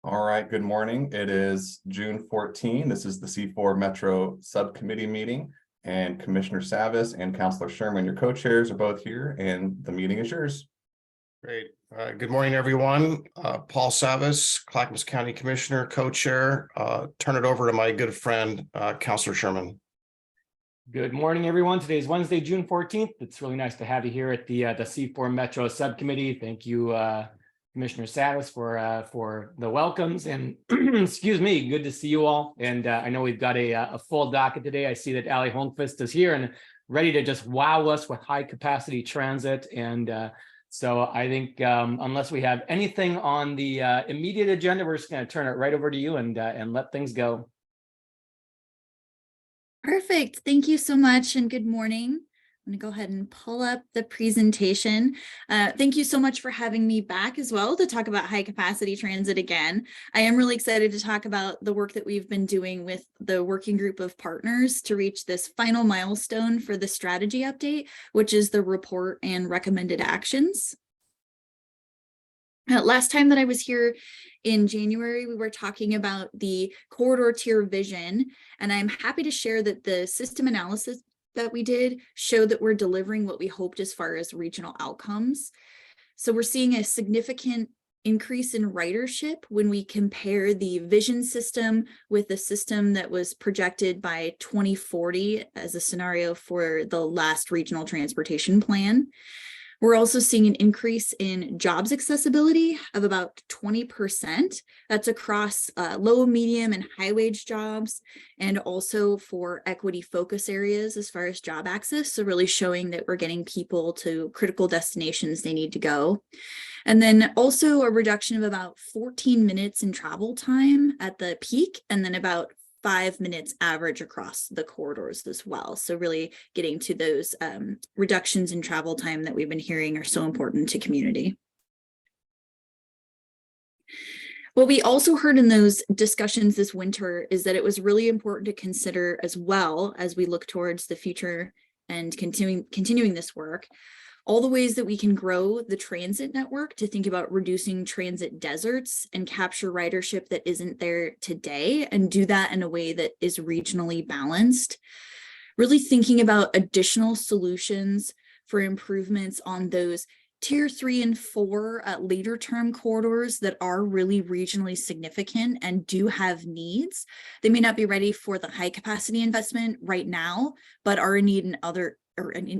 All right, good morning. It is June 14. This is the C4 Metro Subcommittee meeting, and Commissioner Savas and Councilor Sherman, your co-chairs, are both here, and the meeting is yours. Great. Good morning, everyone. Paul Savas, Clackamas County Commissioner, co-chair. Turn it over to my good friend, Councilor Sherman. Good morning, everyone. Today is Wednesday, June 14th. It's really nice to have you here at the C4 Metro Subcommittee. Thank you, Commissioner Savas, for the welcomes, and excuse me, good to see you all. And I know we've got a full docket today. I see that Ali Holmquist is here and ready to just wow us with high capacity transit. And so I think unless we have anything on the immediate agenda, we're just going to turn it right over to you and let things go. Perfect. Thank you so much, and good morning. I'm going to go ahead and pull up the presentation. Thank you so much for having me back as well to talk about high capacity transit again. I am really excited to talk about the work that we've been doing with the working group of partners to reach this final milestone for the strategy update, which is the report and recommended actions. Last time that I was here in January, we were talking about the corridor tier vision, and I'm happy to share that the system analysis that we did showed that we're delivering what we hoped as far as regional outcomes. So we're seeing a significant increase in ridership when we compare the vision system with the system that was projected by 2040 as a scenario for the last regional transportation plan. We're also seeing an increase in jobs accessibility of about 20%. That's across low, medium, and high wage jobs, and also for equity focus areas as far as job access. So really showing that we're getting people to critical destinations they need to go. And then also a reduction of about 14 minutes in travel time at the peak, and then about 5 minutes average across the corridors as well. So really getting to those reductions in travel time that we've been hearing are so important to community. What we also heard in those discussions this winter is that it was really important to consider, as well as we look towards the future and continuing this work, all the ways that we can grow the transit network to think about reducing transit deserts and capture ridership that isn't there today, and do that in a way that is regionally balanced. Really thinking about additional solutions for improvements on those tier 3 and 4 later term corridors that are really regionally significant and do have needs. They may not be ready for the high capacity investment right now, but are in need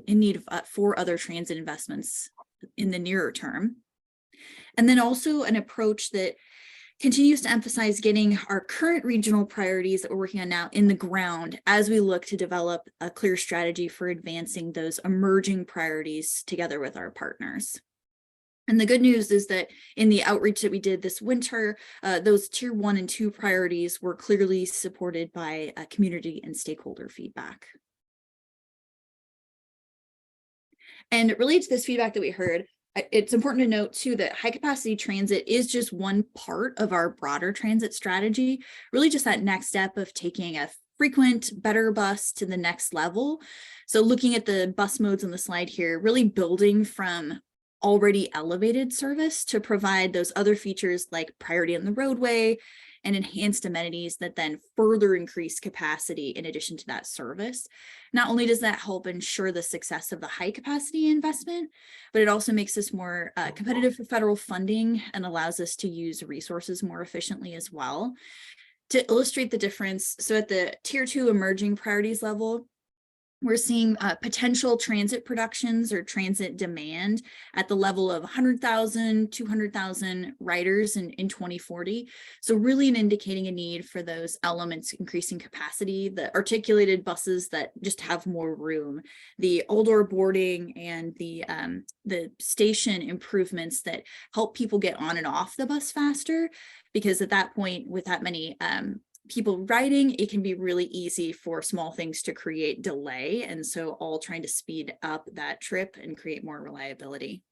in need of for other transit investments in the nearer term. And then also an approach that continues to emphasize getting our current regional priorities that we're working on now in the ground as we look to develop a clear strategy for advancing those emerging priorities together with our partners. And the good news is that in the outreach that we did this winter, those tier 1 and 2 priorities were clearly supported by community and stakeholder feedback. And related to this feedback that we heard, it's important to note too that high capacity transit is just one part of our broader transit strategy, really just that next step of taking a frequent, better bus to the next level. So looking at the bus modes on the slide here, really building from already elevated service to provide those other features like priority on the roadway and enhanced amenities that then further increase capacity in addition to that service. Not only does that help ensure the success of the high capacity investment, but it also makes us more competitive for federal funding and allows us to use resources more efficiently as well. To illustrate the difference, so at the tier 2 emerging priorities level, we're seeing potential transit productions or transit demand at the level of 100,000, 200,000 riders in 2040. So really indicating a need for those elements increasing capacity, the articulated buses that just have more room, the all-door boarding, and the station improvements that help people get on and off the bus faster. Because at that point, with that many people riding, it can be really easy for small things to create delay. And so all trying to speed up that trip and create more reliability.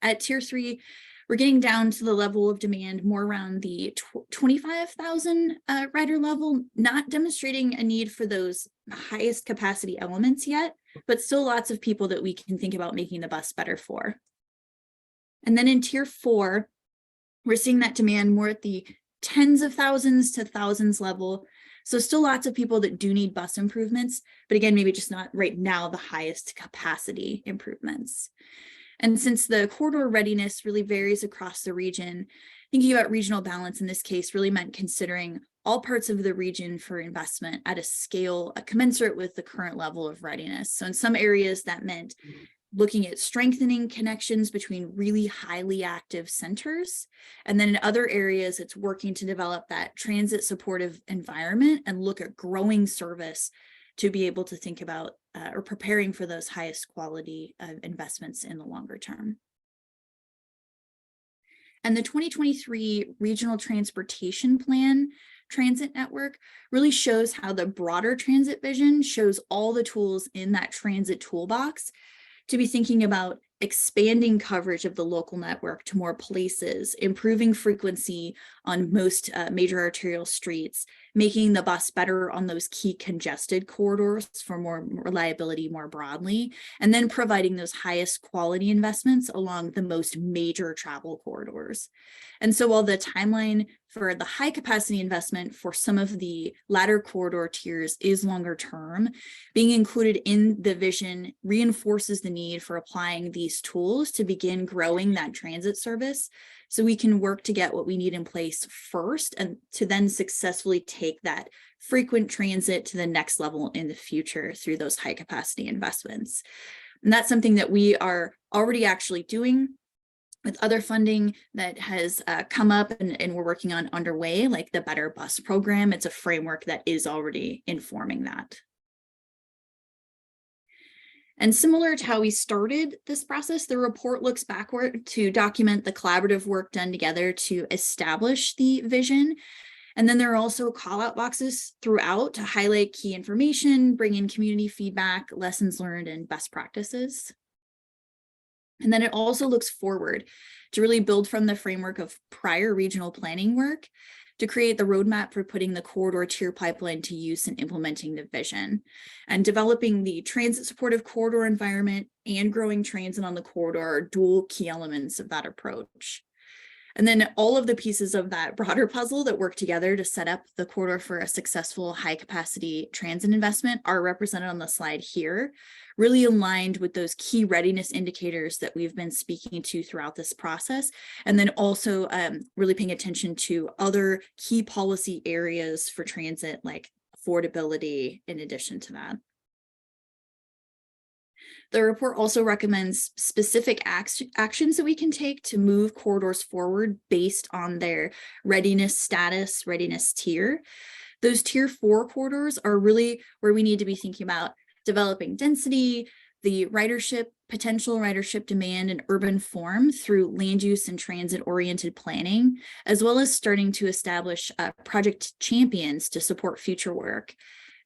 At tier 3, we're getting down to the level of demand more around the 25,000 rider level, not demonstrating a need for those highest capacity elements yet, but still lots of people that we can think about making the bus better for. And then in tier 4, We're seeing that demand more at the tens of thousands to thousands level. So still lots of people that do need bus improvements, but again, maybe just not right now the highest capacity improvements. And since the corridor readiness really varies across the region, thinking about regional balance in this case really meant considering all parts of the region for investment at a scale commensurate with the current level of readiness. So in some areas that meant looking at strengthening connections between really highly active centers. And then in other areas, it's working to develop that transit supportive environment and look at growing service to be able to think about or preparing for those highest quality investments in the longer term. And the 2023 Regional Transportation Plan Transit Network really shows how the broader transit vision shows all the tools in that transit toolbox to be thinking about expanding coverage of the local network to more places, improving frequency on most major arterial streets, making the bus better on those key congested corridors for more reliability more broadly, and then providing those highest quality investments along the most major travel corridors. And so while the timeline for the high capacity investment for some of the latter corridor tiers is longer term, being included in the vision reinforces the need for applying these tools to begin growing that transit service so we can work to get what we need in place first and to then successfully take that frequent transit to the next level in the future through those high capacity investments. And that's something that we are already actually doing with other funding that has come up and we're working on underway, like the Better Bus program. It's a framework that is already informing that. And similar to how we started this process, the report looks backward to document the collaborative work done together to establish the vision. And then there are also call-out boxes throughout to highlight key information, bring in community feedback, lessons learned, and best practices. And then it also looks forward to really build from the framework of prior regional planning work to create the roadmap for putting the corridor tier pipeline to use and implementing the vision, and developing the transit supportive corridor environment and growing transit on the corridor are dual key elements of that approach. And then all of the pieces of that broader puzzle that work together to set up the corridor for a successful high capacity transit investment are represented on the slide here, really aligned with those key readiness indicators that we've been speaking to throughout this process. And then also really paying attention to other key policy areas for transit like affordability in addition to that. The report also recommends specific actions that we can take to move corridors forward based on their readiness status, readiness tier. Those tier 4 corridors are really where we need to be thinking about developing density, the ridership, potential ridership demand and urban form through land use and transit oriented planning, as well as starting to establish project champions to support future work.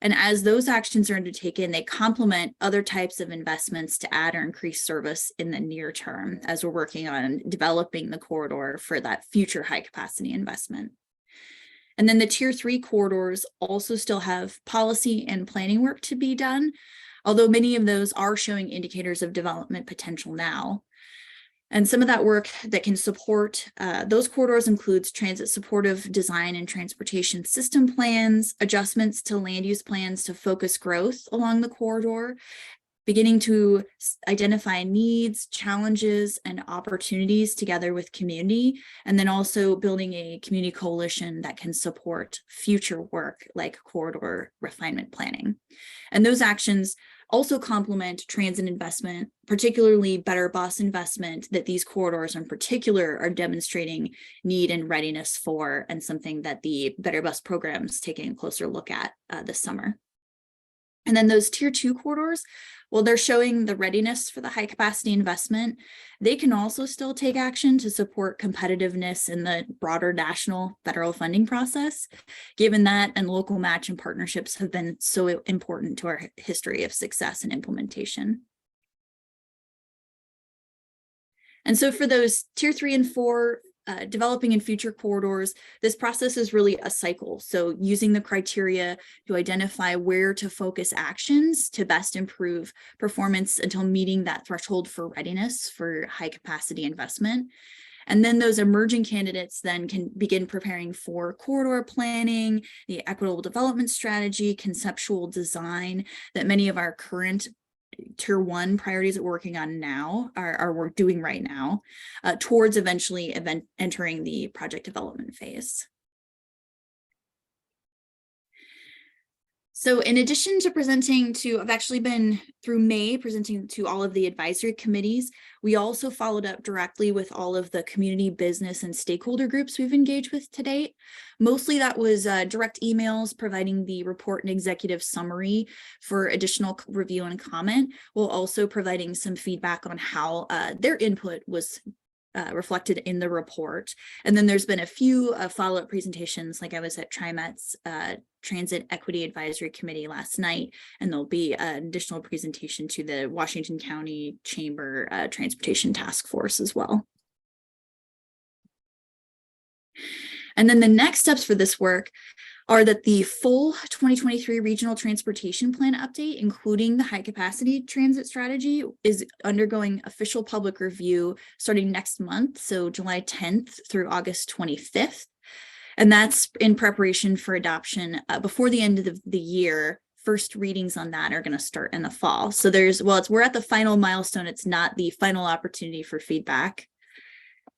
And as those actions are undertaken, they complement other types of investments to add or increase service in the near term as we're working on developing the corridor for that future high capacity investment. And then the tier 3 corridors also still have policy and planning work to be done, although many of those are showing indicators of development potential now. And some of that work that can support those corridors includes transit supportive design and transportation system plans, adjustments to land use plans to focus growth along the corridor, beginning to identify needs, challenges, and opportunities together with community, and then also building a community coalition that can support future work like corridor refinement planning. And those actions also complement transit investment, particularly Better Bus investment that these corridors in particular are demonstrating need and readiness for, and something that the Better Bus program is taking a closer look at this summer. And then those tier 2 corridors, well, they're showing the readiness for the high capacity investment. They can also still take action to support competitiveness in the broader national federal funding process, given that and local match and partnerships have been so important to our history of success and implementation. And so for those tier 3 and 4 developing in future corridors, this process is really a cycle. So using the criteria to identify where to focus actions to best improve performance until meeting that threshold for readiness for high capacity investment. And then those emerging candidates then can begin preparing for corridor planning, the equitable development strategy, conceptual design that many of our current tier 1 priorities that we're working on now are we're doing right now towards eventually entering the project development phase. So in addition to presenting to, I've actually been through May presenting to all of the advisory committees. We also followed up directly with all of the community, business, and stakeholder groups we've engaged with to date. Mostly that was direct emails providing the report and executive summary for additional review and comment, while also providing some feedback on how their input was reflected in the report. And then there's been a few follow-up presentations, like I was at TriMet's Transit Equity Advisory Committee last night, and there'll be an additional presentation to the Washington County Chamber Transportation Task Force as well. And then the next steps for this work are that the full 2023 Regional Transportation Plan update, including the high capacity transit strategy, is undergoing official public review starting next month, so July 10th through August 25th. And that's in preparation for adoption before the end of the year. First readings on that are going to start in the fall. So we're at the final milestone. It's not the final opportunity for feedback.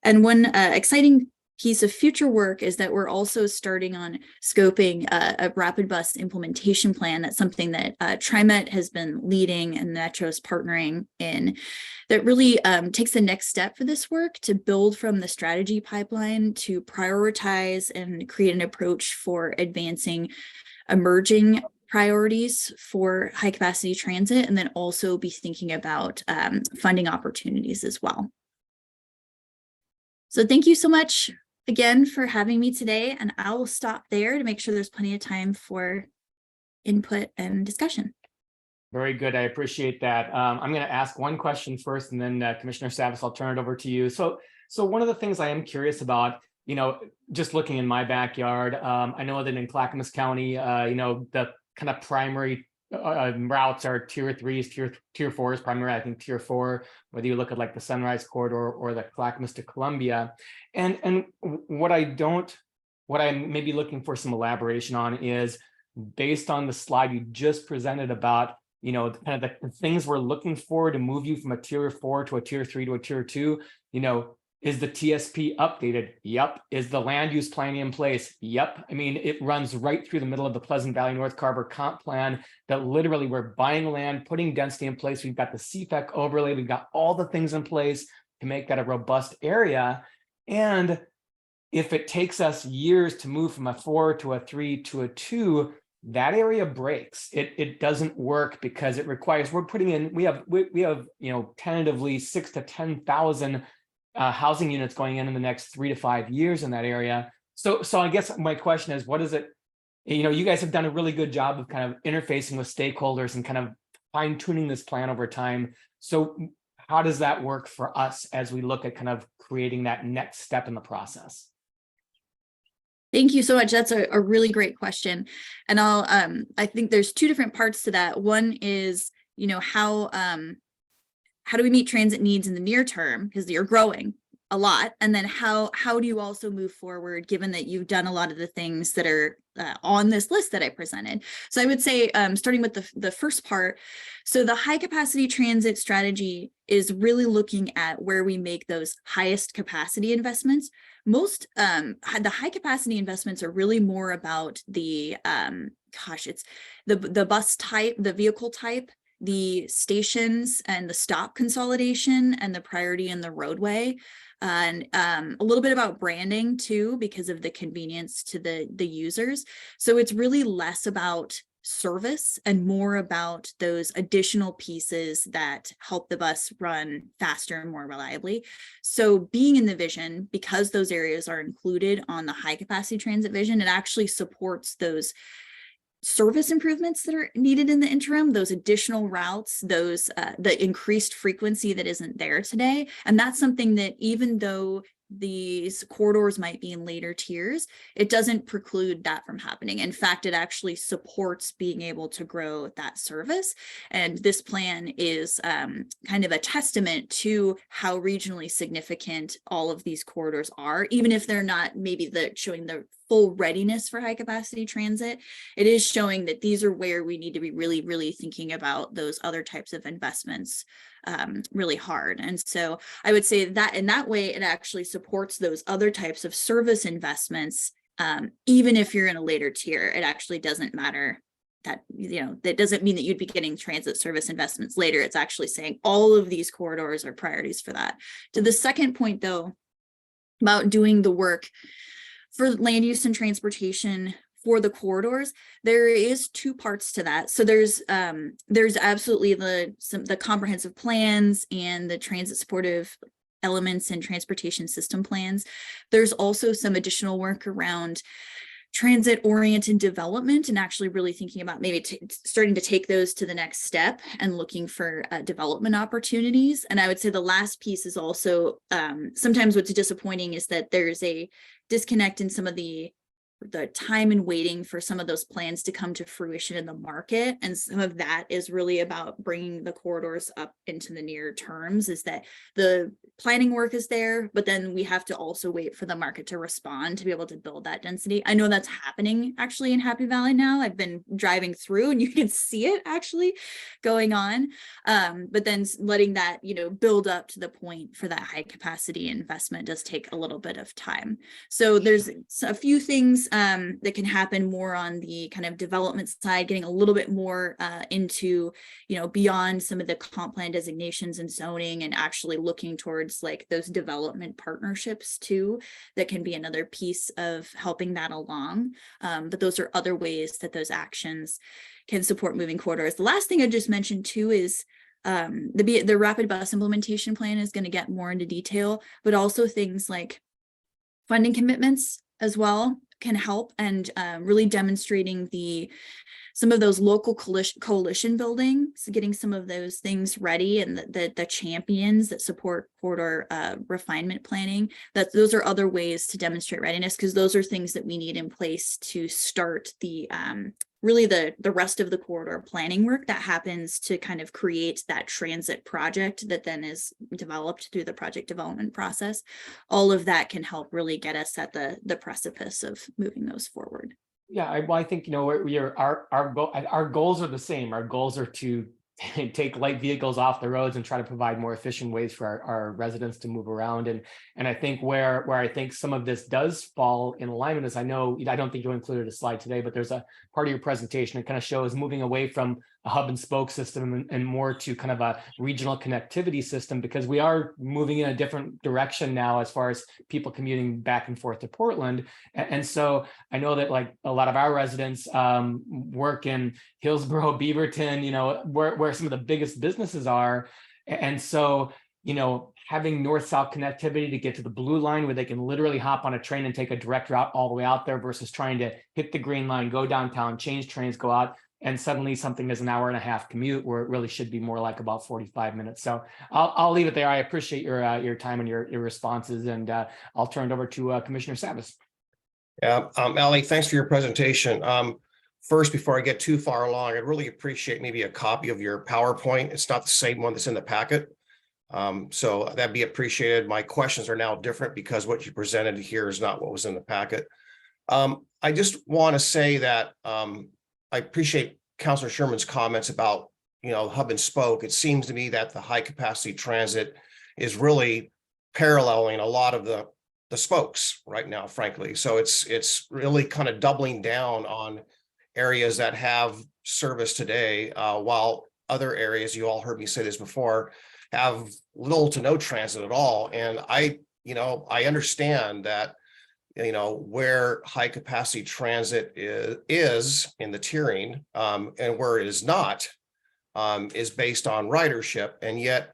And one exciting piece of future work is that we're also starting on scoping a rapid bus implementation plan. That's something that TriMet has been leading and Metro's partnering in, that really takes the next step for this work to build from the strategy pipeline to prioritize and create an approach for advancing emerging priorities for high capacity transit, and then also be thinking about funding opportunities as well. So thank you so much again for having me today, and I will stop there to make sure there's plenty of time for input and discussion. Very good. I appreciate that. I'm going to ask one question first, and then Commissioner Savas, I'll turn it over to you. So one of the things I am curious about, just looking in my backyard, I know that in Clackamas County, the kind of primary routes are tier 3s, tier 4s, primary, I think tier 4, whether you look at like the Sunrise Corridor or the Clackamas to Columbia. And what I'm maybe looking for some elaboration on is, based on the slide you just presented about, kind of the things we're looking for to move you from a tier 4 to a tier 3 to a tier 2, is the TSP updated? Yep. Is the land use plan in place? Yep. I mean, it runs right through the middle of the Pleasant Valley North Carver comp plan that literally we're buying land, putting density in place. We've got the CFEC overlay. We've got all the things in place to make that a robust area. And if it takes us years to move from a 4 to a 3 to a 2, that area breaks. It doesn't work because it requires, we have tentatively 6,000 to 10,000 housing units going in the next 3 to 5 years in that area. So I guess my question is, what is it? You guys have done a really good job of kind of interfacing with stakeholders and kind of fine tuning this plan over time. So how does that work for us as we look at kind of creating that next step in the process? Thank you so much. That's a really great question. And I think there's two different parts to that. One is, how do we meet transit needs in the near term, because you're growing a lot, and then how do you also move forward given that you've done a lot of the things that are on this list that I presented. So I would say, starting with the first part, so the high capacity transit strategy is really looking at where we make those highest capacity investments. Most the high capacity investments are really more about the it's the bus type, the vehicle type, the stations and the stop consolidation, and the priority in the roadway, and a little bit about branding too, because of the convenience to the users. So it's really less about service and more about those additional pieces that help the bus run faster and more reliably. So being in the vision, because those areas are included on the high capacity transit vision, it actually supports those service improvements that are needed in the interim, those additional routes, those the increased frequency that isn't there today. And that's something that, even though these corridors might be in later tiers, it doesn't preclude that from happening. In fact, it actually supports being able to grow that service. And this plan is kind of a testament to how regionally significant all of these corridors are, even if they're not maybe showing the full readiness for high capacity transit. It is showing that these are where we need to be really, really thinking about those other types of investments really hard. And so I would say that in that way, it actually supports those other types of service investments. Even if you're in a later tier, it actually doesn't matter that, that doesn't mean that you'd be getting transit service investments later. It's actually saying all of these corridors are priorities for that. To the second point, though, about doing the work for land use and transportation for the corridors, there is two parts to that. So there's absolutely the comprehensive plans and the transit supportive elements and transportation system plans. There's also some additional work around transit oriented development and actually really thinking about maybe starting to take those to the next step and looking for development opportunities. And I would say the last piece is also sometimes what's disappointing is that there's a disconnect in some of the time and waiting for some of those plans to come to fruition in the market. And some of that is really about bringing the corridors up into the near terms, is that the planning work is there, but then we have to also wait for the market to respond to be able to build that density. I know that's happening actually in Happy Valley now. I've been driving through and you can see it actually going on. But then letting that, build up to the point for that high capacity investment does take a little bit of time. So there's a few things that can happen more on the kind of development side, getting a little bit more into, beyond some of the comp plan designations and zoning, and actually looking towards like those development partnerships too, that can be another piece of helping that along. But those are other ways that those actions can support moving corridors. The last thing I just mentioned too is the rapid bus implementation plan is going to get more into detail, but also things like funding commitments as well can help, and really demonstrating some of those local coalition building, so getting some of those things ready, and the champions that support corridor refinement planning, those are other ways to demonstrate readiness, because those are things that we need in place to start really the rest of the corridor planning work that happens to kind of create that transit project that then is developed through the project development process. All of that can help really get us at the precipice of moving those forward. Yeah, I think, our goals are the same. Our goals are to take light vehicles off the roads and try to provide more efficient ways for our residents to move around. And I think where I think some of this does fall in alignment is, I don't think you included a slide today, but there's a part of your presentation that kind of shows moving away from a hub and spoke system and more to kind of a regional connectivity system, because we are moving in a different direction now as far as people commuting back and forth to Portland. And so I know that like a lot of our residents work in Hillsborough, Beaverton, where some of the biggest businesses are. And so, having north-south connectivity to get to the blue line where they can literally hop on a train and take a direct route all the way out there, versus trying to hit the green line, go downtown, change trains, go out, and suddenly something is an hour and a half commute where it really should be more like about 45 minutes. So I'll leave it there. I appreciate your time and your responses, and I'll turn it over to Commissioner Savas. Yeah, Allie, thanks for your presentation. First, before I get too far along, I'd really appreciate maybe a copy of your PowerPoint. It's not the same one that's in the packet. So that'd be appreciated. My questions are now different because what you presented here is not what was in the packet. I just want to say that I appreciate Councilor Sherman's comments about, hub and spoke. It seems to me that the high capacity transit is really paralleling a lot of the spokes right now, frankly. So it's really kind of doubling down on areas that have service today, while other areas, you all heard me say this before, have little to no transit at all. And I understand that, where high capacity transit is in the tiering, and where it is not, is based on ridership. And yet,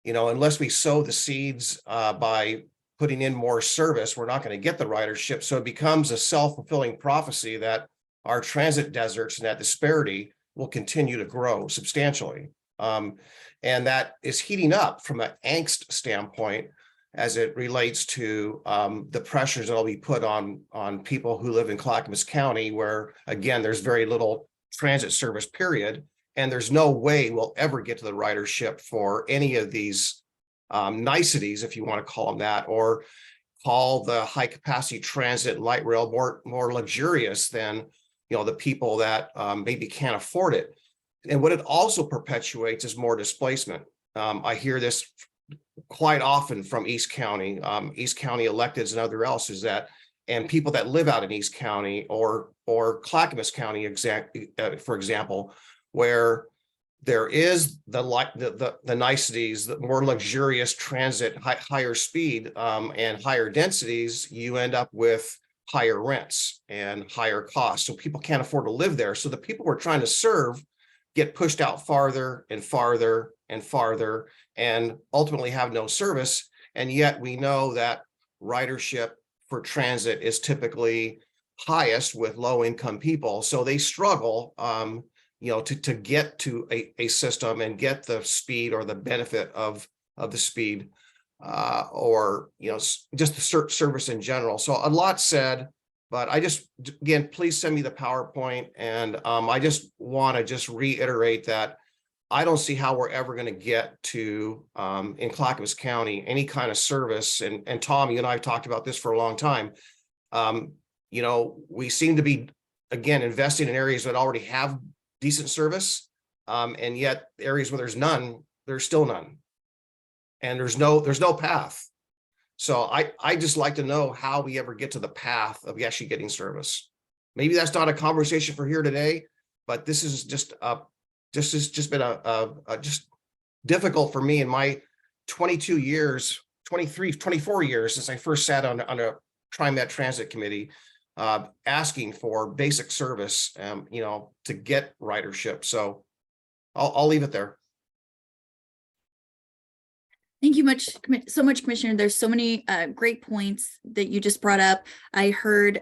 unless we sow the seeds by putting in more service, we're not going to get the ridership. So it becomes a self-fulfilling prophecy that our transit deserts and that disparity will continue to grow substantially. And that is heating up from an angst standpoint, as it relates to the pressures that'll be put on people who live in Clackamas County, where again, there's very little transit service, period. And there's no way we'll ever get to the ridership for any of these niceties, if you want to call them that, or call the high capacity transit light rail more luxurious than, you know, the people that maybe can't afford it. And what it also perpetuates is more displacement. I hear this quite often from East County electeds and other else, is that, and people that live out in East County or Clackamas County, for example, where there is the niceties, the more luxurious transit, higher speed and higher densities, you end up with higher rents and higher costs. So people can't afford to live there. So the people we're trying to serve get pushed out farther and farther and farther, and ultimately have no service. And yet we know that ridership for transit is typically highest with low income people. So they struggle, you know, to get to a system and get the speed or the benefit of the speed, or, you know, just the service in general. So a lot said, but I just, again, please send me the PowerPoint. And I just want to just reiterate that I don't see how we're ever going to get to, in Clackamas County, any kind of service. And Tom, you and I have talked about this for a long time. You know, we seem to be, again, investing in areas that already have decent service. And yet areas where there's none, there's still none. And there's no path. So I just like to know how we ever get to the path of actually getting service. Maybe that's not a conversation for here today, but this is just been just difficult for me in my 22 years, 23, 24 years since I first sat on a TriMet Transit Committee, asking for basic service, you know, to get ridership. So I'll leave it there. Thank you so much, Commissioner. There's so many great points that you just brought up. I heard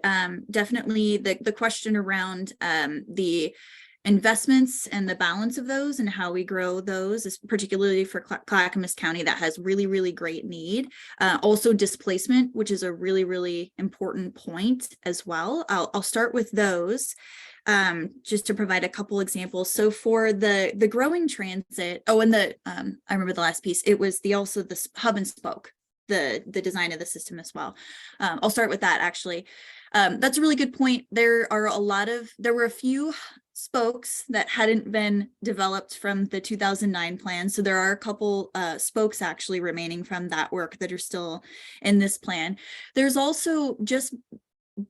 definitely the question around the investments and the balance of those and how we grow those, particularly for Clackamas County that has really, really great need. Also displacement, which is a really, really important point as well. I'll start with those. Just to provide a couple examples. So for the growing transit, and I remember the last piece, it was also the hub and spoke, the design of the system as well. I'll start with that actually. That's a really good point. There were a few spokes that hadn't been developed from the 2009 plan. So there are a couple spokes actually remaining from that work that are still in this plan. There's also just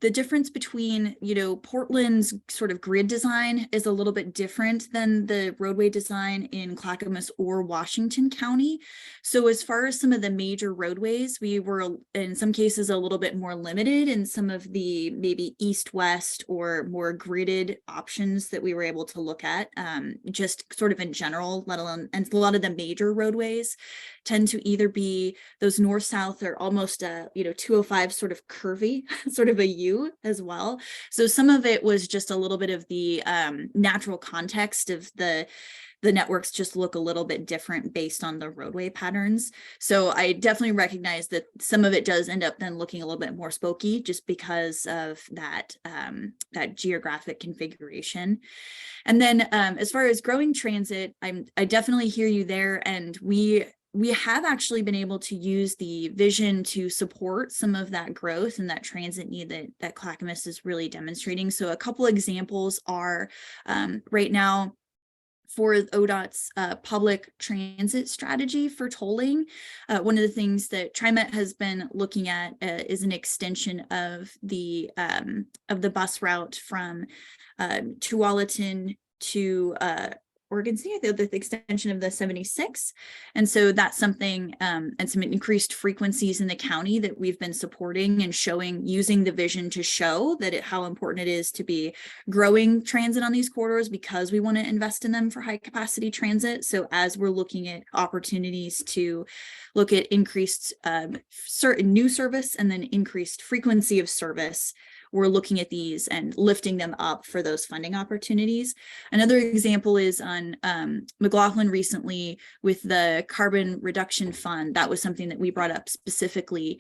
the difference between, you know, Portland's sort of grid design is a little bit different than the roadway design in Clackamas or Washington County. So as far as some of the major roadways, we were in some cases a little bit more limited in some of the maybe east-west or more gridded options that we were able to look at, just sort of in general, let alone, and a lot of the major roadways tend to either be those north-south or almost a, you know, 205 sort of curvy, sort of a U as well. So some of it was just a little bit of the natural context of the networks just look a little bit different based on the roadway patterns. So I definitely recognize that some of it does end up then looking a little bit more spokey just because of that geographic configuration. And then as far as growing transit, I definitely hear you there, and we have actually been able to use the vision to support some of that growth and that transit need that Clackamas is really demonstrating. So a couple examples are right now for ODOT's public transit strategy for tolling. One of the things that TriMet has been looking at is an extension of the bus route from Tualatin to Oregon City, the extension of the 76. And so that's something, and some increased frequencies in the county that we've been supporting and showing, using the vision to show that how important it is to be growing transit on these corridors, because we want to invest in them for high capacity transit. So as we're looking at opportunities to look at increased certain new service and then increased frequency of service, we're looking at these and lifting them up for those funding opportunities. Another example is on McLaughlin recently with the carbon reduction fund. That was something that we brought up specifically,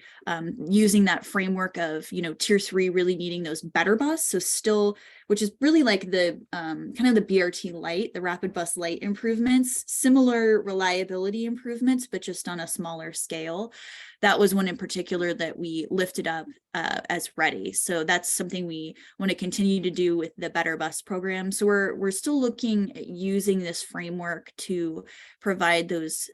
using that framework of, tier 3 really needing those better bus. So still, which is really like the kind of the BRT light, the rapid bus light improvements, similar reliability improvements, but just on a smaller scale. That was one in particular that we lifted up as ready. So that's something we want to continue to do with the Better Bus program. So we're still looking at using this framework to provide those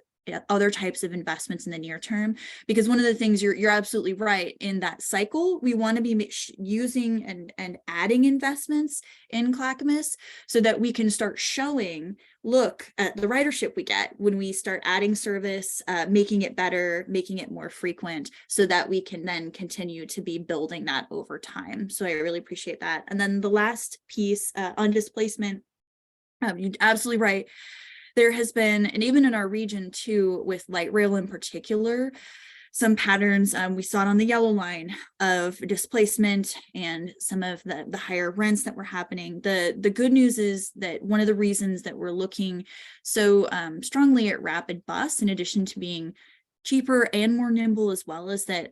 other types of investments in the near term, because one of the things you're absolutely right, in that cycle we want to be using and adding investments in Clackamas so that we can start showing, look at the ridership we get when we start adding service, making it better, making it more frequent, so that we can then continue to be building that over time. So I really appreciate that. And then the last piece on displacement, you're absolutely right. There has been, and even in our region too, with light rail in particular, some patterns. We saw it on the yellow line of displacement and some of the higher rents that were happening. The good news is that one of the reasons that we're looking so strongly at rapid bus, in addition to being cheaper and more nimble as well, is that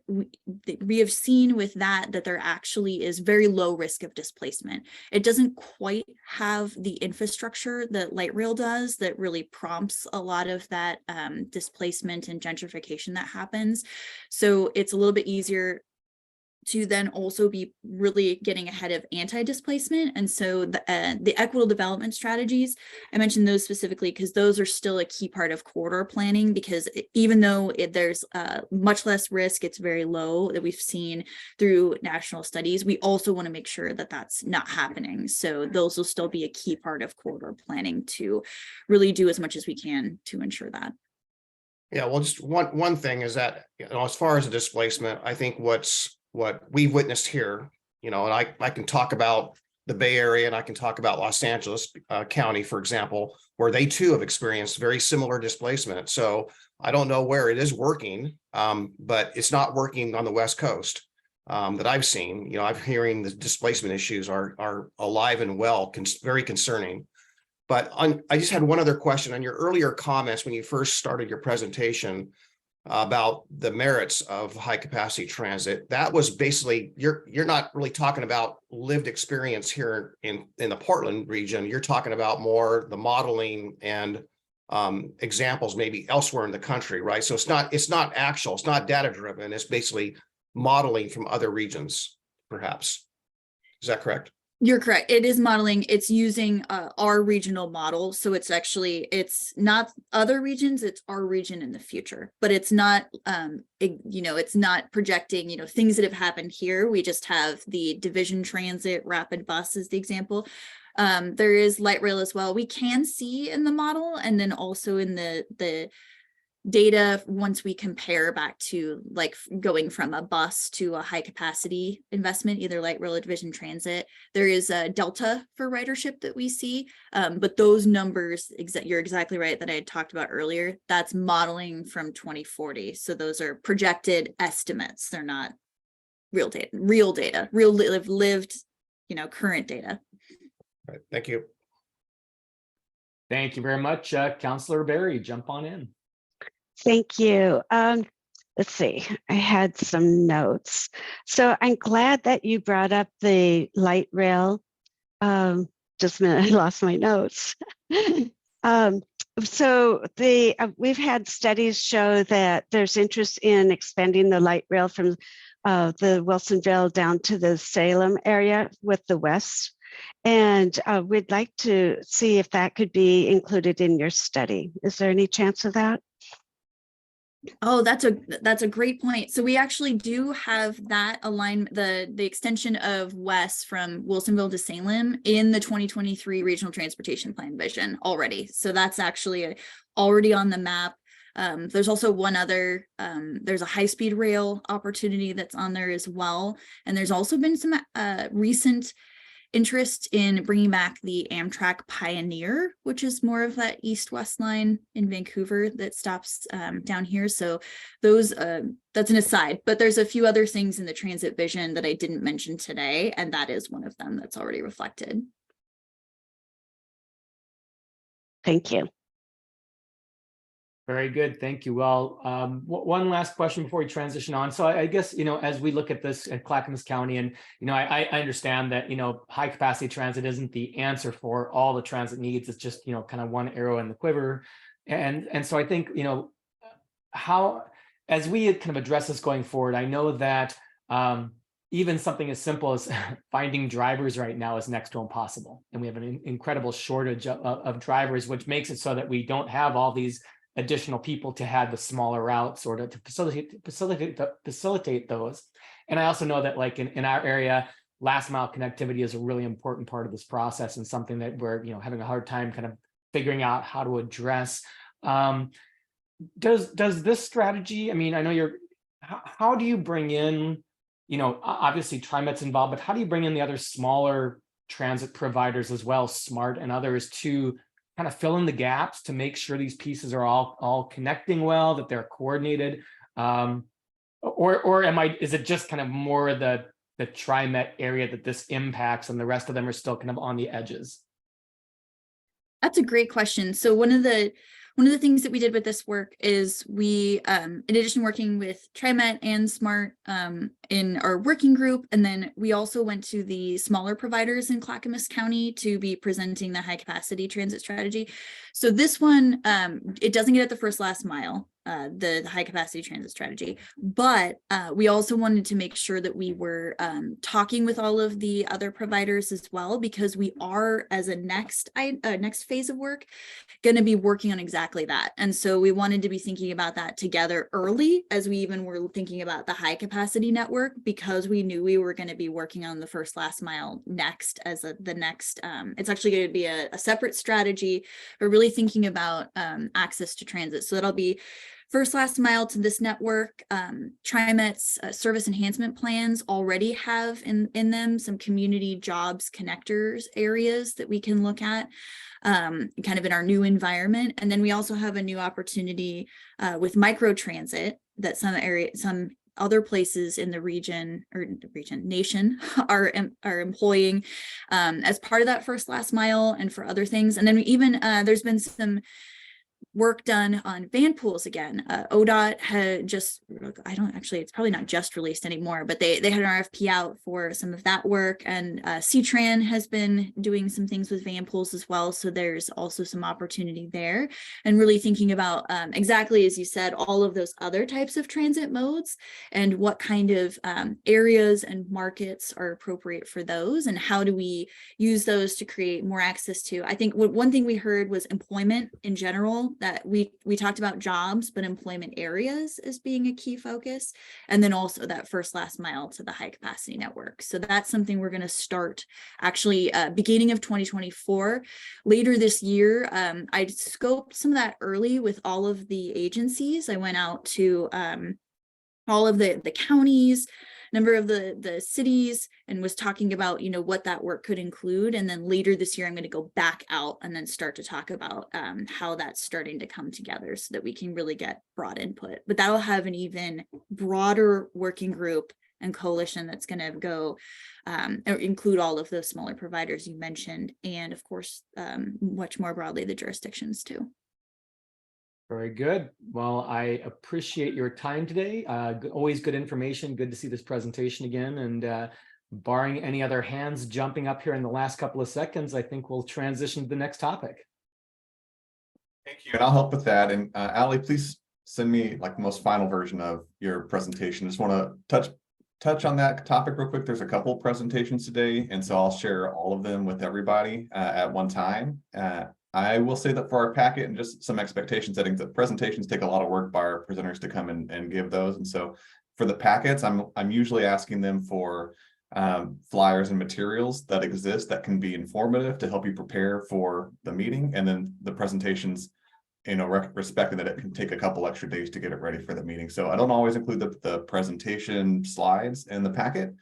we have seen with that there actually is very low risk of displacement. It doesn't quite have the infrastructure that light rail does that really prompts a lot of that displacement and gentrification that happens. So it's a little bit easier to then also be really getting ahead of anti-displacement. And so the equitable development strategies, I mentioned those specifically because those are still a key part of corridor planning, because even though there's much less risk, it's very low that we've seen through national studies, we also want to make sure that that's not happening. So those will still be a key part of corridor planning to really do as much as we can to ensure that. Yeah, well, just one thing is that, as far as the displacement, I think what we've witnessed here, and I can talk about the Bay Area and I can talk about Los Angeles County, for example, where they too have experienced very similar displacement. So I don't know where it is working, but it's not working on the West Coast that I've seen. I'm hearing the displacement issues are alive and well, very concerning. But I just had one other question on your earlier comments when you first started your presentation about the merits of high capacity transit. That was basically, you're not really talking about lived experience here in the Portland region. You're talking about more the modeling and examples maybe elsewhere in the country, right? So it's not actual, it's not data driven. It's basically modeling from other regions, perhaps. Is that correct? You're correct. It is modeling. It's using our regional model. So it's not other regions, it's our region in the future, but it's not, it's not projecting, things that have happened here. We just have the division transit rapid bus as the example. There is light rail as well. We can see in the model, and then also in the data, once we compare back to like going from a bus to a high capacity investment, either light rail or division transit, there is a delta for ridership that we see. But those numbers, you're exactly right, that I had talked about earlier, that's modeling from 2040. So those are projected estimates. They're not real data, lived, current data. All right, thank you. Thank you very much. Councilor Berry, jump on in. Thank you. Let's see, I had some notes. So I'm glad that you brought up the light rail. Just a minute, I lost my notes. So we've had studies show that there's interest in expanding the light rail from the Wilsonville down to the Salem area with the West. And we'd like to see if that could be included in your study. Is there any chance of that? Oh, that's a great point. So we actually do have that alignment, the extension of West from Wilsonville to Salem in the 2023 Regional Transportation Plan vision already. So that's actually already on the map. There's also one other, there's a high-speed rail opportunity that's on there as well. And there's also been some recent interest in bringing back the Amtrak Pioneer, which is more of that east-west line in Vancouver that stops down here. So those, that's an aside, but there's a few other things in the transit vision that I didn't mention today, and that is one of them that's already reflected. Thank you. Very good. Thank you. Well, one last question before we transition on. So I guess, as we look at this at Clackamas County, and, I understand that, high capacity transit isn't the answer for all the transit needs. It's just, kind of one arrow in the quiver. And so I think, how, as we kind of address this going forward, I know that even something as simple as finding drivers right now is next to impossible. And we have an incredible shortage of drivers, which makes it so that we don't have all these additional people to have the smaller routes or to facilitate those. And I also know that, like, in our area, last mile connectivity is a really important part of this process, and something that we're having a hard time kind of figuring out how to address. Does this strategy, I mean, I know how do you bring in, obviously TriMet's involved, but how do you bring in the other smaller transit providers as well, SMART and others, to kind of fill in the gaps to make sure these pieces are all connecting well, that they're coordinated, or is it just kind of more the TriMet area that this impacts, and the rest of them are still kind of on the edges? That's a great question. So one of the things that we did with this work is we, in addition to working with TriMet and SMART in our working group, and then we also went to the smaller providers in Clackamas County to be presenting the high capacity transit strategy. So this one, it doesn't get at the first last mile, the high capacity transit strategy, but we also wanted to make sure that we were talking with all of the other providers as well, because we are, as a next phase of work, going to be working on exactly that. And so we wanted to be thinking about that together early, as we even were thinking about the high capacity network, because we knew we were going to be working on the first last mile next as the next. It's actually going to be a separate strategy, but really thinking about access to transit. So that'll be first last mile to this network. TriMet's service enhancement plans already have in them some community jobs connectors areas that we can look at kind of in our new environment. And then we also have a new opportunity with micro transit that some other places in the nation are employing as part of that first last mile and for other things. And then even there's been some work done on van pools again. ODOT had just, it's probably not just released anymore, but they had an RFP out for some of that work, and C-Tran has been doing some things with van pools as well. So there's also some opportunity there, and really thinking about exactly as you said, all of those other types of transit modes and what kind of areas and markets are appropriate for those, and how do we use those to create more access to. I think one thing we heard was employment in general, that we talked about jobs, but employment areas as being a key focus. And then also that first last mile to the high capacity network. So that's something we're going to start actually beginning of 2024. Later this year, I scoped some of that early with all of the agencies. I went out to all of the counties, number of the cities, and was talking about, what that work could include. And then later this year, I'm going to go back out and then start to talk about how that's starting to come together so that we can really get broad input. But that'll have an even broader working group and coalition that's going to go include all of those smaller providers you mentioned, and of course, much more broadly, the jurisdictions too. Very good. Well, I appreciate your time today. Always good information. Good to see this presentation again. And barring any other hands jumping up here in the last couple of seconds, I think we'll transition to the next topic. Thank you, and I'll help with that. And Allie, please send me like the most final version of your presentation. Just want to touch on that topic real quick. There's a couple presentations today, and so I'll share all of them with everybody at one time. I will say that for our packet and just some expectation settings, that presentations take a lot of work by our presenters to come and give those. And so for the packets, I'm usually asking them for flyers and materials that exist that can be informative to help you prepare for the meeting. And then the presentations, respecting that it can take a couple extra days to get it ready for the meeting. So I don't always include the presentation slides in the packet.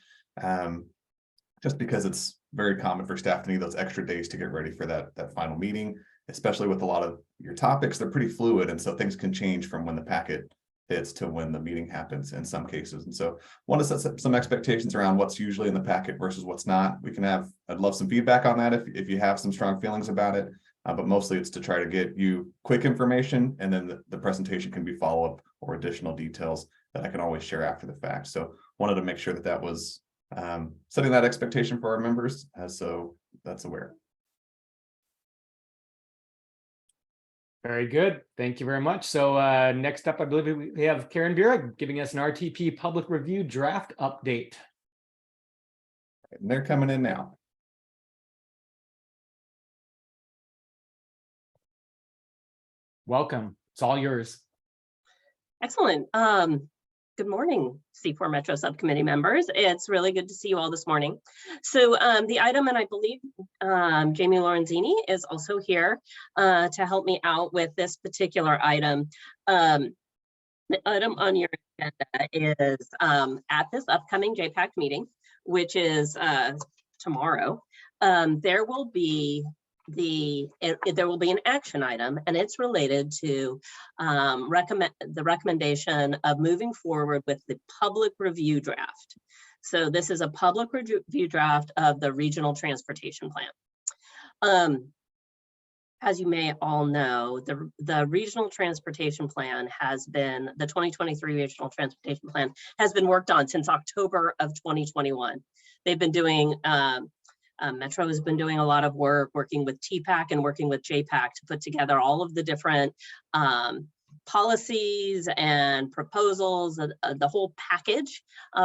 just because it's very common for staff to need those extra days to get ready for that final meeting, especially with a lot of your topics. They're pretty fluid, and so things can change from when the packet hits to when the meeting happens in some cases. And so want to set some expectations around what's usually in the packet versus what's not. I'd love some feedback on that if you have some strong feelings about it. But mostly it's to try to get you quick information, and then the presentation can be follow-up or additional details that I can always share after the fact. So wanted to make sure that was setting that expectation for our members, so that's aware. Very good. Thank you very much. So next up, I believe we have Karen Burig giving us an RTP public review draft update. And they're coming in now. Welcome. It's all yours. Excellent. Good morning, C4 Metro Subcommittee members. It's really good to see you all this morning. So the item, and I believe Jamie Lorenzini is also here to help me out with this particular item. The item on your agenda is at this upcoming JPACT meeting, which is tomorrow. There will be an action item, and it's related to the recommendation of moving forward with the public review draft. So this is a public review draft of the regional transportation plan. As you may all know, the regional transportation plan the 2023 regional transportation plan has been worked on since October of 2021. They've been doing Metro has been doing a lot of work working with TPAC and working with JPACT to put together all of the different policies and proposals, the whole package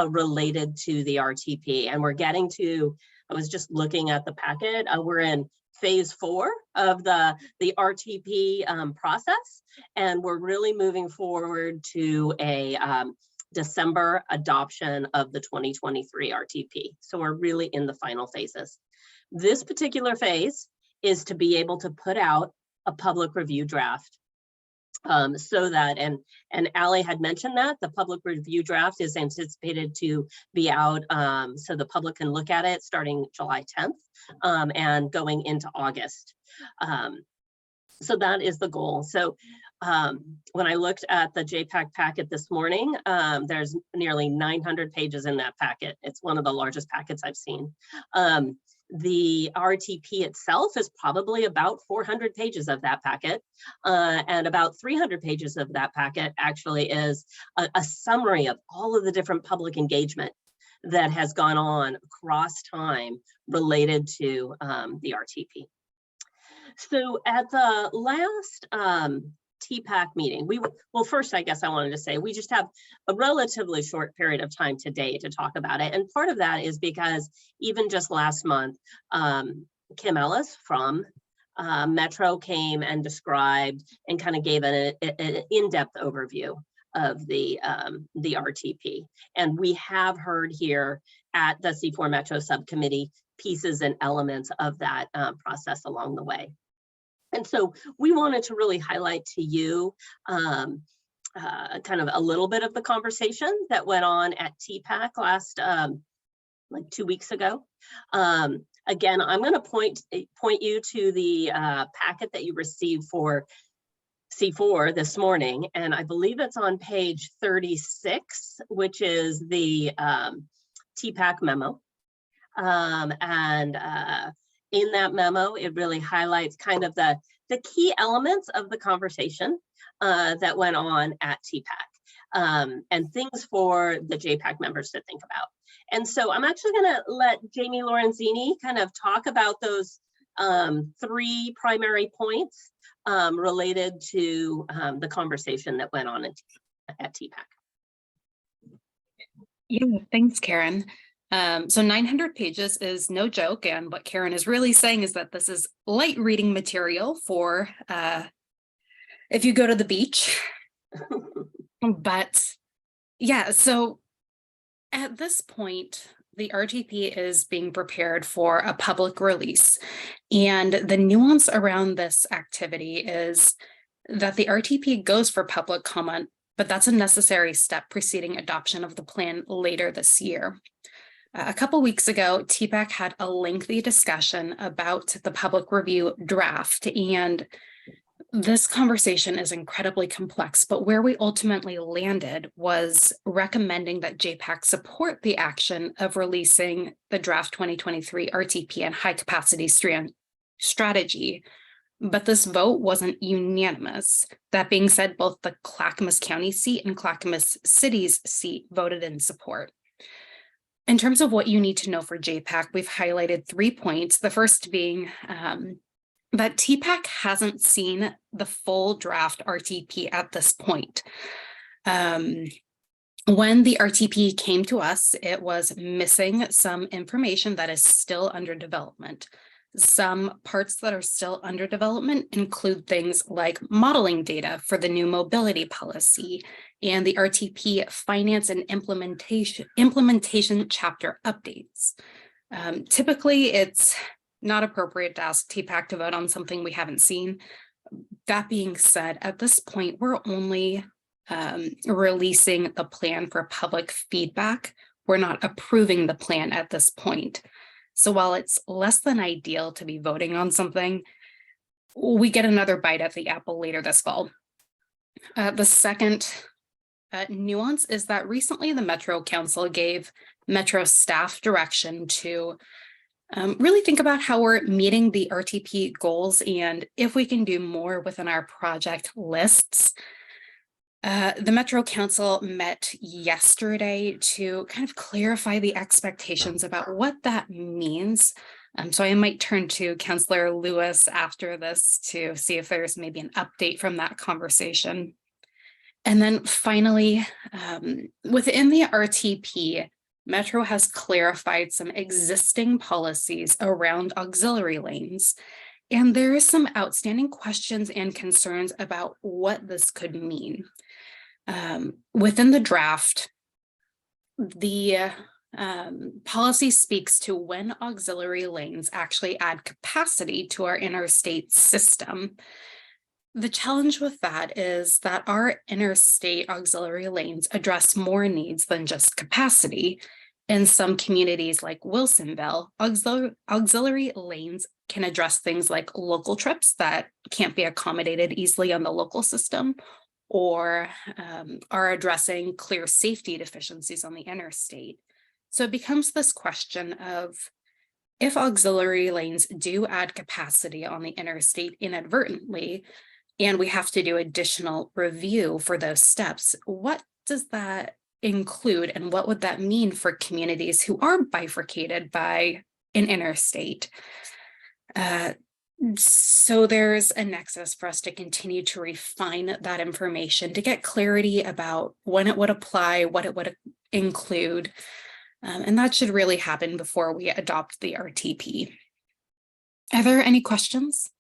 related to the RTP. And we're getting to, I was just looking at the packet, we're in phase 4 of the RTP process, and we're really moving forward to a December adoption of the 2023 RTP. So we're really in the final phases. This particular phase is to be able to put out a public review draft so that, and Allie had mentioned that the public review draft is anticipated to be out so the public can look at it starting July 10th and going into August. So that is the goal. So when I looked at the JPACT packet this morning, there's nearly 900 pages in that packet. It's one of the largest packets I've seen. The RTP itself is probably about 400 pages of that packet, and about 300 pages of that packet actually is a summary of all of the different public engagement that has gone on across time related to the RTP. So at the last TPAC meeting, well, first, I guess I wanted to say we just have a relatively short period of time today to talk about it. And part of that is because even just last month, Kim Ellis from Metro came and described and kind of gave an in-depth overview of the RTP. And we have heard here at the C4 Metro Subcommittee pieces and elements of that process along the way. And so we wanted to really highlight to you kind of a little bit of the conversation that went on at TPAC last, like 2 weeks ago. Again, I'm going to point you to the packet that you received for C4 this morning, and I believe it's on page 36, which is the TPAC memo. In that memo, it really highlights kind of the key elements of the conversation that went on at TPAC and things for the JPAC members to think about. And so I'm actually going to let Jamie Lorenzini kind of talk about those 3 primary points related to the conversation that went on at TPAC. Yeah, thanks, Karen. So 900 pages is no joke, and what Karen is really saying is that this is light reading material for if you go to the beach. But yeah, so at this point, the RTP is being prepared for a public release, and the nuance around this activity is that the RTP goes for public comment, but that's a necessary step preceding adoption of the plan later this year. A couple weeks ago, TPAC had a lengthy discussion about the public review draft, and this conversation is incredibly complex, but where we ultimately landed was recommending that JPACT support the action of releasing the draft 2023 RTP and high capacity strategy. But this vote wasn't unanimous. That being said, both the Clackamas County seat and Clackamas City's seat voted in support. In terms of what you need to know for JPAC, we've highlighted 3 points. The first being that TPAC hasn't seen the full draft RTP at this point. When the RTP came to us, it was missing some information that is still under development. Some parts that are still under development include things like modeling data for the new mobility policy and the RTP finance and implementation chapter updates. Typically, it's not appropriate to ask TPAC to vote on something we haven't seen. That being said, at this point, we're only releasing the plan for public feedback. We're not approving the plan at this point. So while it's less than ideal to be voting on something, we get another bite at the apple later this fall. The second nuance is that recently the Metro Council gave Metro staff direction to really think about how we're meeting the RTP goals and if we can do more within our project lists. The Metro Council met yesterday to kind of clarify the expectations about what that means. So I might turn to Councillor Lewis after this to see if there's maybe an update from that conversation. And then finally, within the RTP, Metro has clarified some existing policies around auxiliary lanes. And there is some outstanding questions and concerns about what this could mean. Within the draft, the policy speaks to when auxiliary lanes actually add capacity to our interstate system. The challenge with that is that our interstate auxiliary lanes address more needs than just capacity. In some communities like Wilsonville, auxiliary lanes can address things like local trips that can't be accommodated easily on the local system, or are addressing clear safety deficiencies on the interstate. So it becomes this question of, if auxiliary lanes do add capacity on the interstate inadvertently, and we have to do additional review for those steps, what does that include, and what would that mean for communities who are bifurcated by an interstate? So there's a nexus for us to continue to refine that information to get clarity about when it would apply, what it would include, and that should really happen before we adopt the RTP. Are there any questions?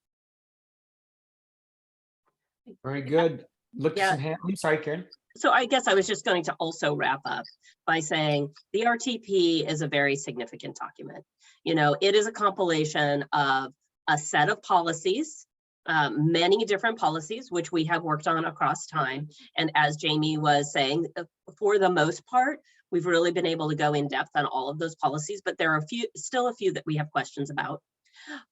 Very good. Look at some hands. I'm sorry, Karen. So I guess I was just going to also wrap up by saying the RTP is a very significant document. You know, it is a compilation of a set of policies, many different policies, which we have worked on across time. And as Jamie was saying, for the most part, we've really been able to go in depth on all of those policies, but there are still a few that we have questions about.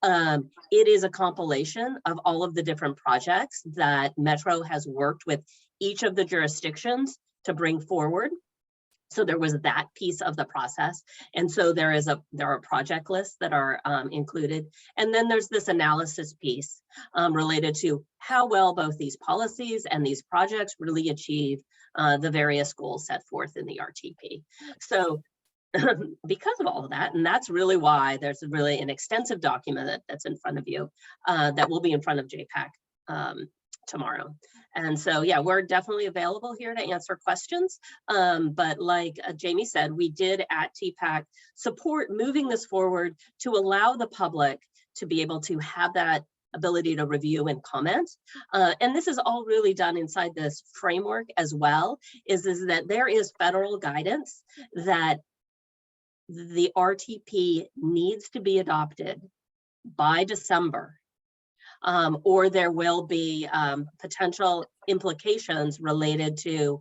It is a compilation of all of the different projects that Metro has worked with each of the jurisdictions to bring forward. So there was that piece of the process. And so there are project lists that are included. And then there's this analysis piece related to how well both these policies and these projects really achieve the various goals set forth in the RTP. So because of all of that, and that's really why there's really an extensive document that's in front of you that will be in front of JPAC tomorrow. And so, yeah, we're definitely available here to answer questions. But like Jamie said, we did at TPAC support moving this forward to allow the public to be able to have that ability to review and comment. And this is all really done inside this framework as well, is that there is federal guidance that the RTP needs to be adopted by December. Or there will be potential implications related to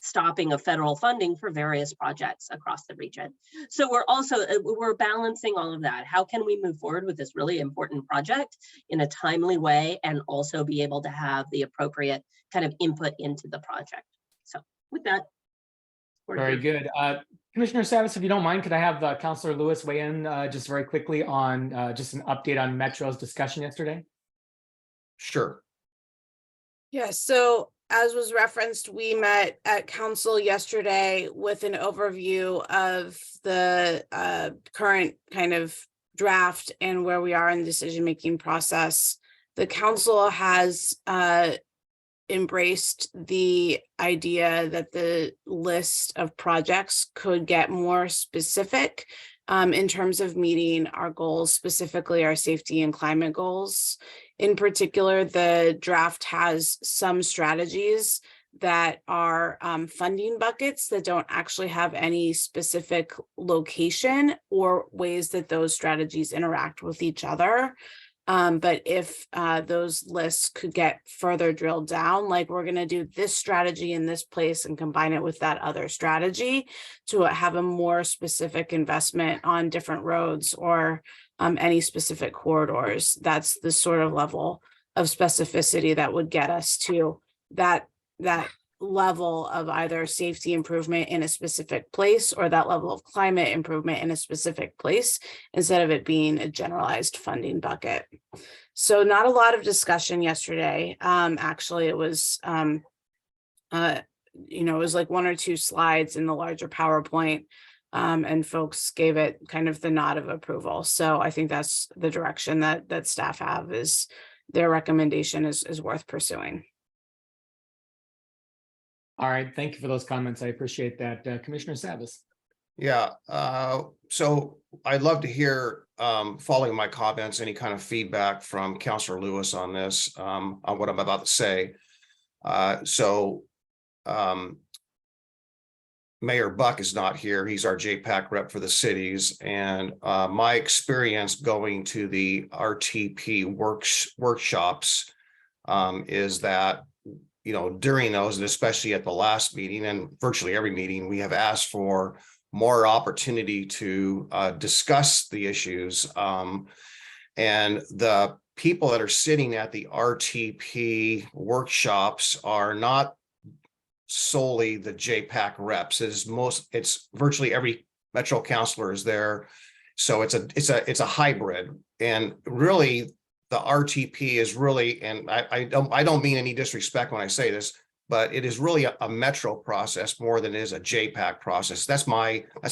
stopping of federal funding for various projects across the region. So we're balancing all of that. How can we move forward with this really important project in a timely way and also be able to have the appropriate kind of input into the project? So with that. Very good. Commissioner Savas, if you don't mind, could I have Councilor Lewis weigh in just very quickly on just an update on Metro's discussion yesterday? Sure. Yes, so as was referenced, we met at council yesterday with an overview of the current kind of draft and where we are in the decision-making process. The council has embraced the idea that the list of projects could get more specific in terms of meeting our goals, specifically our safety and climate goals. In particular, the draft has some strategies that are funding buckets that don't actually have any specific location or ways that those strategies interact with each other. But if those lists could get further drilled down, like we're going to do this strategy in this place and combine it with that other strategy to have a more specific investment on different roads or any specific corridors, that's the sort of level of specificity that would get us to that level of either safety improvement in a specific place or that level of climate improvement in a specific place, instead of it being a generalized funding bucket. So not a lot of discussion yesterday. Actually, it was, it was like 1 or 2 slides in the larger PowerPoint, and folks gave it kind of the nod of approval. So I think that's the direction that staff have, is their recommendation is worth pursuing. All right, thank you for those comments. I appreciate that. Commissioner Savas. Yeah, so I'd love to hear, following my comments, any kind of feedback from Councilor Lewis on this, on what I'm about to say. Mayor Buck is not here. He's our JPAC rep for the cities. And my experience going to the RTP workshops is that, during those, and especially at the last meeting and virtually every meeting, we have asked for more opportunity to discuss the issues. And the people that are sitting at the RTP workshops are not solely the JPAC reps. It's virtually every Metro councilor is there. So it's a hybrid, and really the RTP is really, and I don't mean any disrespect when I say this, but it is really a Metro process more than it is a JPAC process. That's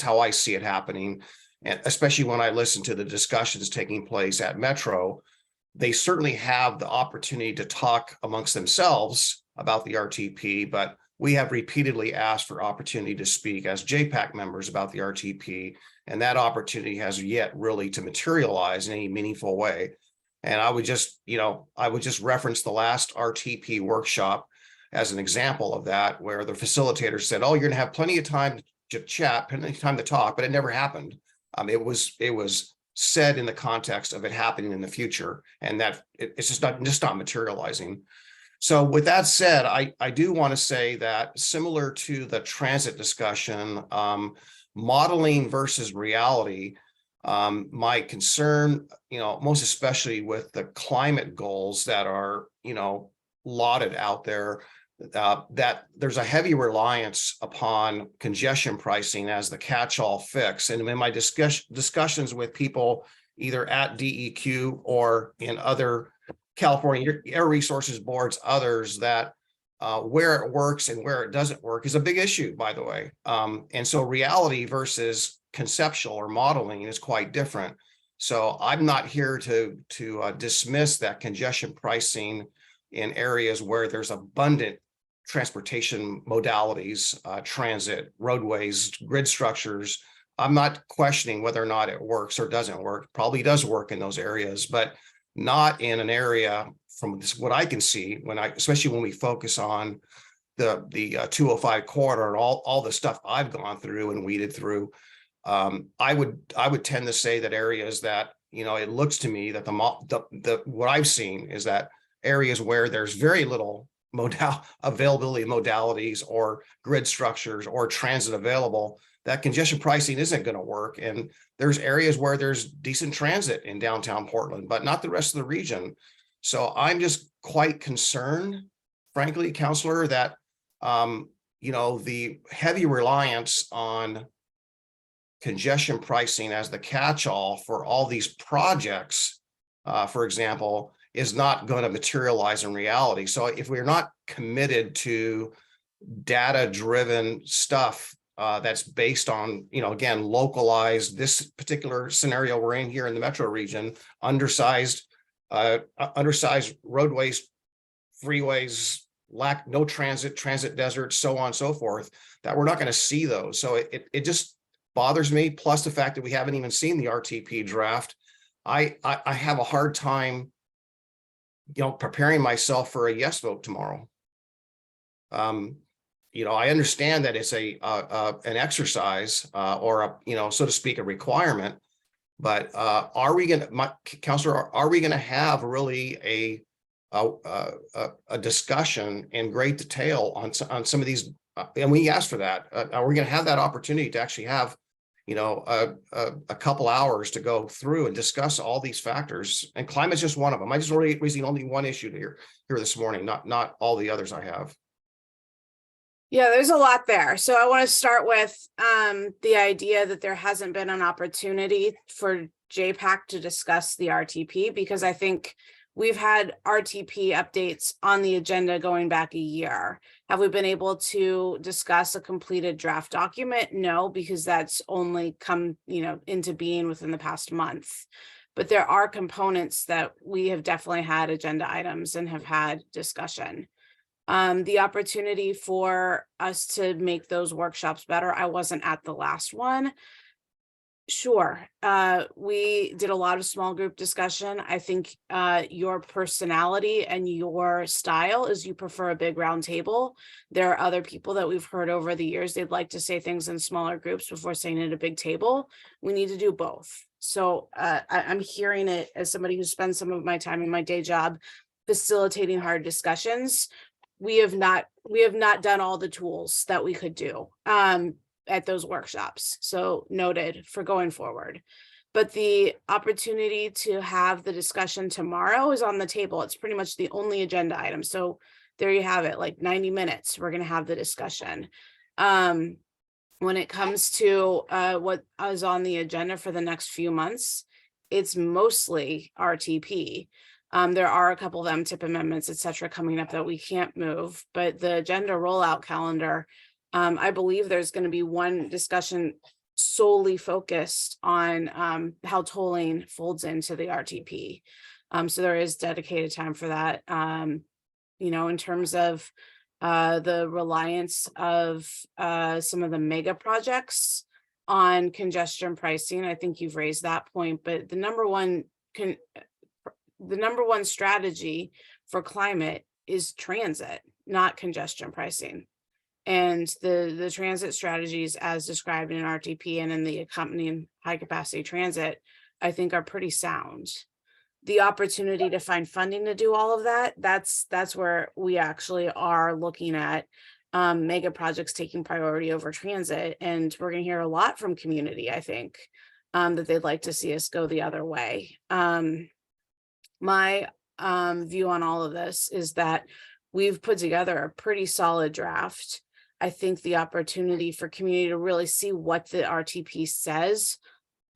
how I see it happening. And especially when I listen to the discussions taking place at Metro, they certainly have the opportunity to talk amongst themselves about the RTP, but we have repeatedly asked for opportunity to speak as JPAC members about the RTP, and that opportunity has yet really to materialize in any meaningful way. And I would just reference the last RTP workshop as an example of that, where the facilitator said, "Oh, you're going to have plenty of time to chat, plenty of time to talk," but it never happened. It was said in the context of it happening in the future, and that it's just not materializing. So with that said, I do want to say that, similar to the transit discussion, modeling versus reality, my concern, most especially with the climate goals that are, lauded out there, that there's a heavy reliance upon congestion pricing as the catch-all fix. And in my discussions with people either at DEQ or in other California Air Resources boards, others, that where it works and where it doesn't work is a big issue, by the way. And so reality versus conceptual or modeling is quite different. So I'm not here to dismiss that congestion pricing in areas where there's abundant transportation modalities, transit, roadways, grid structures. I'm not questioning whether or not it works or doesn't work. Probably does work in those areas, but not in an area, from what I can see, especially when we focus on the 205 corridor and all the stuff I've gone through and weeded through. I would tend to say that areas that, it looks to me that what I've seen is that areas where there's very little availability of modalities or grid structures or transit available, that congestion pricing isn't going to work. And there's areas where there's decent transit in downtown Portland, but not the rest of the region. So I'm just quite concerned, frankly, Councilor, that the heavy reliance on congestion pricing as the catch-all for all these projects, for example, is not going to materialize in reality. So if we're not committed to data-driven stuff that's based on, again, localized, this particular scenario we're in here in the metro region, undersized roadways, freeways, no transit deserts, so on and so forth, that we're not going to see those. So it just bothers me. Plus the fact that we haven't even seen the RTP draft. I have a hard time, preparing myself for a yes vote tomorrow. I understand that it's an exercise or so to speak, a requirement, but are we going to, Councilor, are we going to have really a discussion in great detail on some of these? And we asked for that. Are we going to have that opportunity to actually have, a couple hours to go through and discuss all these factors? And climate's just one of them. I just raising only one issue here this morning, not all the others I have. Yeah, there's a lot there. So I want to start with the idea that there hasn't been an opportunity for JPACT to discuss the RTP, because I think we've had RTP updates on the agenda going back a year. Have we been able to discuss a completed draft document? No, because that's only come, into being within the past month. But there are components that we have definitely had agenda items and have had discussion. The opportunity for us to make those workshops better. I wasn't at the last one. Sure. We did a lot of small group discussion. I think your personality and your style is you prefer a big round table. There are other people that we've heard over the years, they'd like to say things in smaller groups before saying it at a big table. We need to do both. So I'm hearing it as somebody who spends some of my time in my day job facilitating hard discussions. We have not done all the tools that we could do at those workshops. So noted for going forward. But the opportunity to have the discussion tomorrow is on the table. It's pretty much the only agenda item. So there you have it, like 90 minutes, we're going to have the discussion. When it comes to what is on the agenda for the next few months, it's mostly RTP. There are a couple of MTIP amendments, et cetera, coming up that we can't move, but the agenda rollout calendar, I believe there's going to be one discussion solely focused on how tolling folds into the RTP. So there is dedicated time for that. In terms of the reliance of some of the mega projects on congestion pricing, I think you've raised that point, but the number one strategy for climate is transit, not congestion pricing. And the transit strategies as described in RTP and in the accompanying high capacity transit, I think are pretty sound. The opportunity to find funding to do all of that, that's where we actually are looking at mega projects taking priority over transit. And we're going to hear a lot from community, I think, that they'd like to see us go the other way. My view on all of this is that we've put together a pretty solid draft. I think the opportunity for community to really see what the RTP says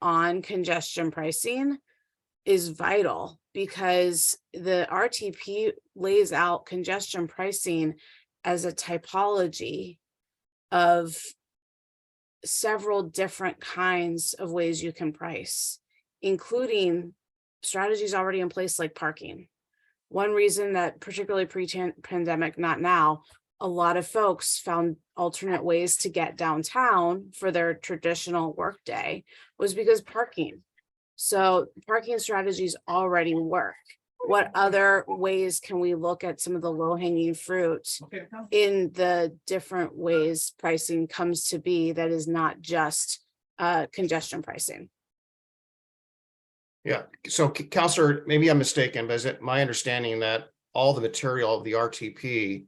on congestion pricing is vital, because the RTP lays out congestion pricing as a typology of several different kinds of ways you can price, including strategies already in place like parking. One reason that particularly pre-pandemic, not now, a lot of folks found alternate ways to get downtown for their traditional workday was because parking. So parking strategies already work. What other ways can we look at some of the low-hanging fruit in the different ways pricing comes to be that is not just congestion pricing? Yeah. So, Councilor, maybe I'm mistaken, but is it my understanding that all the material of the RTP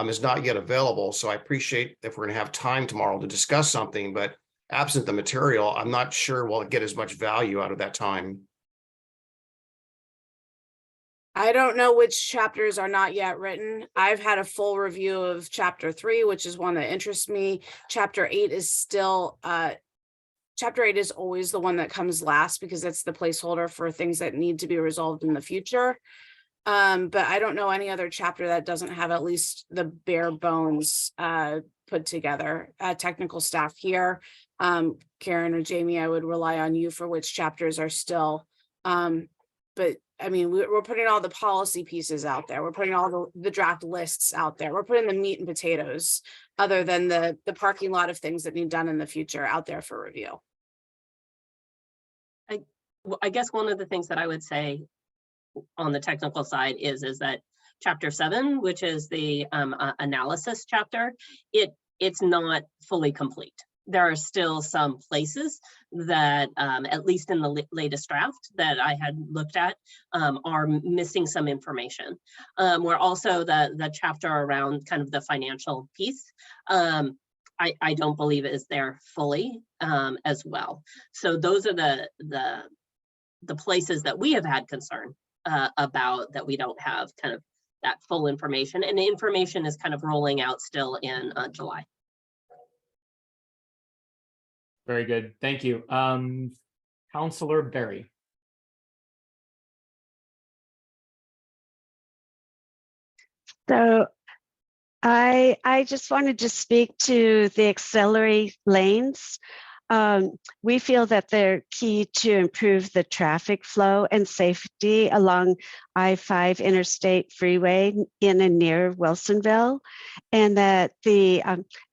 is not yet available. So I appreciate if we're going to have time tomorrow to discuss something, but absent the material, I'm not sure we'll get as much value out of that time. I don't know which chapters are not yet written. I've had a full review of chapter 3, which is one that interests me. Chapter 8 is still, chapter 8 is always the one that comes last because it's the placeholder for things that need to be resolved in the future. But I don't know any other chapter that doesn't have at least the bare bones put together. Technical staff here, Karen or Jamie, I would rely on you for which chapters are still. But I mean, we're putting all the policy pieces out there. We're putting all the draft lists out there. We're putting the meat and potatoes, other than the parking lot of things that need done in the future, out there for review. I guess one of the things that I would say on the technical side is that chapter 7, which is the analysis chapter, it's not fully complete. There are still some places that, at least in the latest draft that I had looked at, are missing some information. Where also the chapter around kind of the financial piece, I don't believe is there fully as well. So those are the places that we have had concern about, that we don't have kind of that full information, and the information is kind of rolling out still in July. Very good. Thank you. Councilor Berry. So I just wanted to speak to the auxiliary lanes. We feel that they're key to improve the traffic flow and safety along I-5 Interstate Freeway in and near Wilsonville, and that the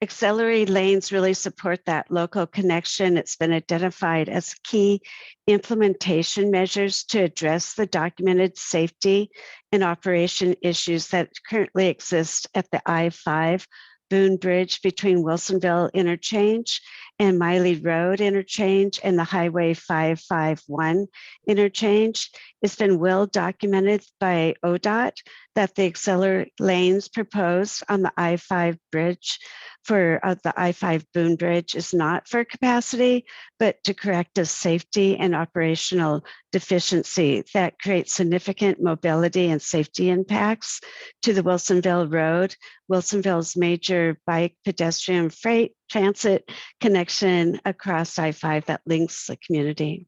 auxiliary lanes really support that local connection. It's been identified as key implementation measures to address the documented safety and operation issues that currently exist at the I-5 Boone Bridge between Wilsonville Interchange and Miley Road Interchange and the Highway 551 Interchange. It's been well documented by ODOT that the auxiliary lanes proposed on the I-5 bridge for the I-5 Boone Bridge is not for capacity, but to correct a safety and operational deficiency that creates significant mobility and safety impacts to the Wilsonville Road, Wilsonville's major bike, pedestrian, freight transit connection across I-5 that links the community.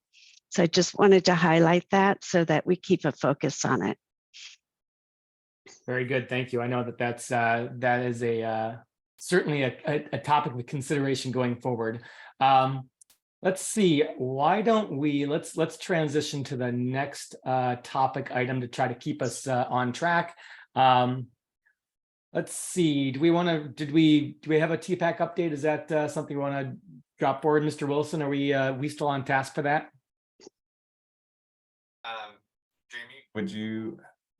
So I just wanted to highlight that so that we keep a focus on it. Very good. Thank you. I know that that is certainly a topic of consideration going forward. Let's see. Why don't we let's transition to the next topic item to try to keep us on track. Let's see. Do we have a TPAC update? Is that something we want to drop forward, Mr. Wilson? Are we still on task for that? Jamie,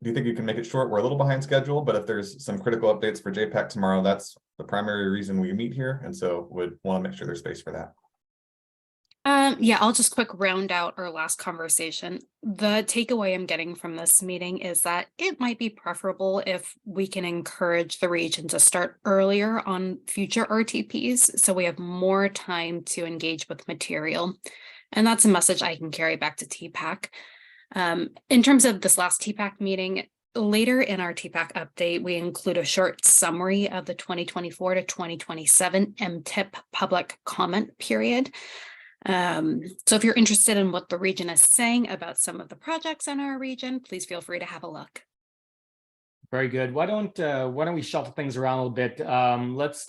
do you think you can make it short? We're a little behind schedule, but if there's some critical updates for JPACT tomorrow, that's the primary reason we meet here. And so would want to make sure there's space for that. Yeah, I'll just quick round out our last conversation. The takeaway I'm getting from this meeting is that it might be preferable if we can encourage the region to start earlier on future RTPs, so we have more time to engage with material. And that's a message I can carry back to TPAC. In terms of this last TPAC meeting, later in our TPAC update, we include a short summary of the 2024 to 2027 MTIP public comment period. So if you're interested in what the region is saying about some of the projects in our region, please feel free to have a look. Very good. Why don't we shuffle things around a little bit?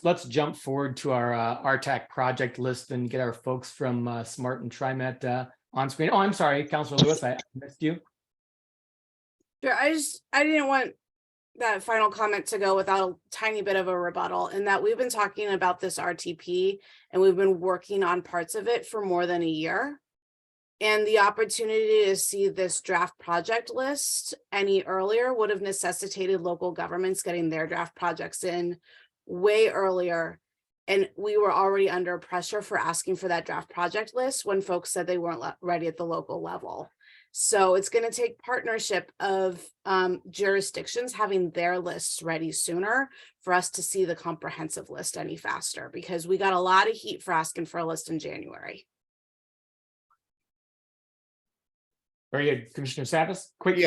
Let's jump forward to our RTAC project list and get our folks from Smart and TriMet on screen. Oh, I'm sorry, Councilor Lewis, I missed you. Sure, I didn't want that final comment to go without a tiny bit of a rebuttal, in that we've been talking about this RTP and we've been working on parts of it for more than a year. And the opportunity to see this draft project list any earlier would have necessitated local governments getting their draft projects in way earlier. And we were already under pressure for asking for that draft project list when folks said they weren't ready at the local level. So it's going to take partnership of jurisdictions having their lists ready sooner for us to see the comprehensive list any faster, because we got a lot of heat for asking for a list in January. Very good, Commissioner Savas. Quick,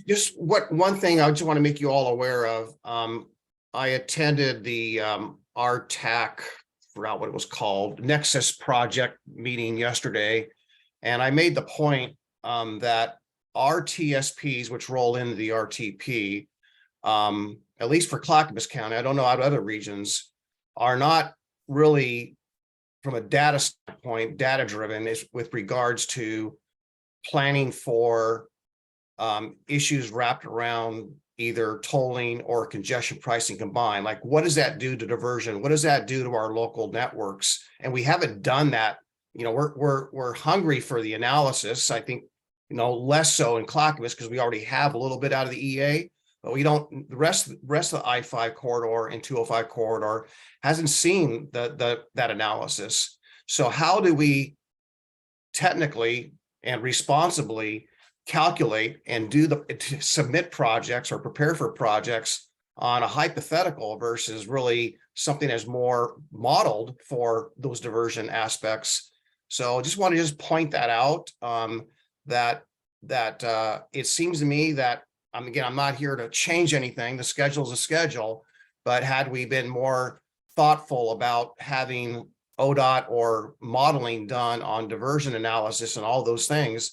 Just one thing I just want to make you all aware of. I attended the RTAC, forgot what it was called, Nexus Project meeting yesterday, and I made the point that our TSPs, which roll into the RTP, at least for Clackamas County, I don't know about other regions, are not really, from a data standpoint, data driven is with regards to planning for issues wrapped around either tolling or congestion pricing combined. Like, what does that do to diversion? What does that do to our local networks? And we haven't done that. You know, we're hungry for the analysis. I think, you know, less so in Clackamas because we already have a little bit out of the EA, but we don't. The rest of the I-5 corridor and 205 corridor hasn't seen that analysis. So how do we technically and responsibly calculate and submit projects or prepare for projects on a hypothetical versus really something that's more modeled for those diversion aspects? So just want to point that out, that it seems to me that, again, I'm not here to change anything. The schedule is a schedule, but had we been more thoughtful about having ODOT or modeling done on diversion analysis and all those things,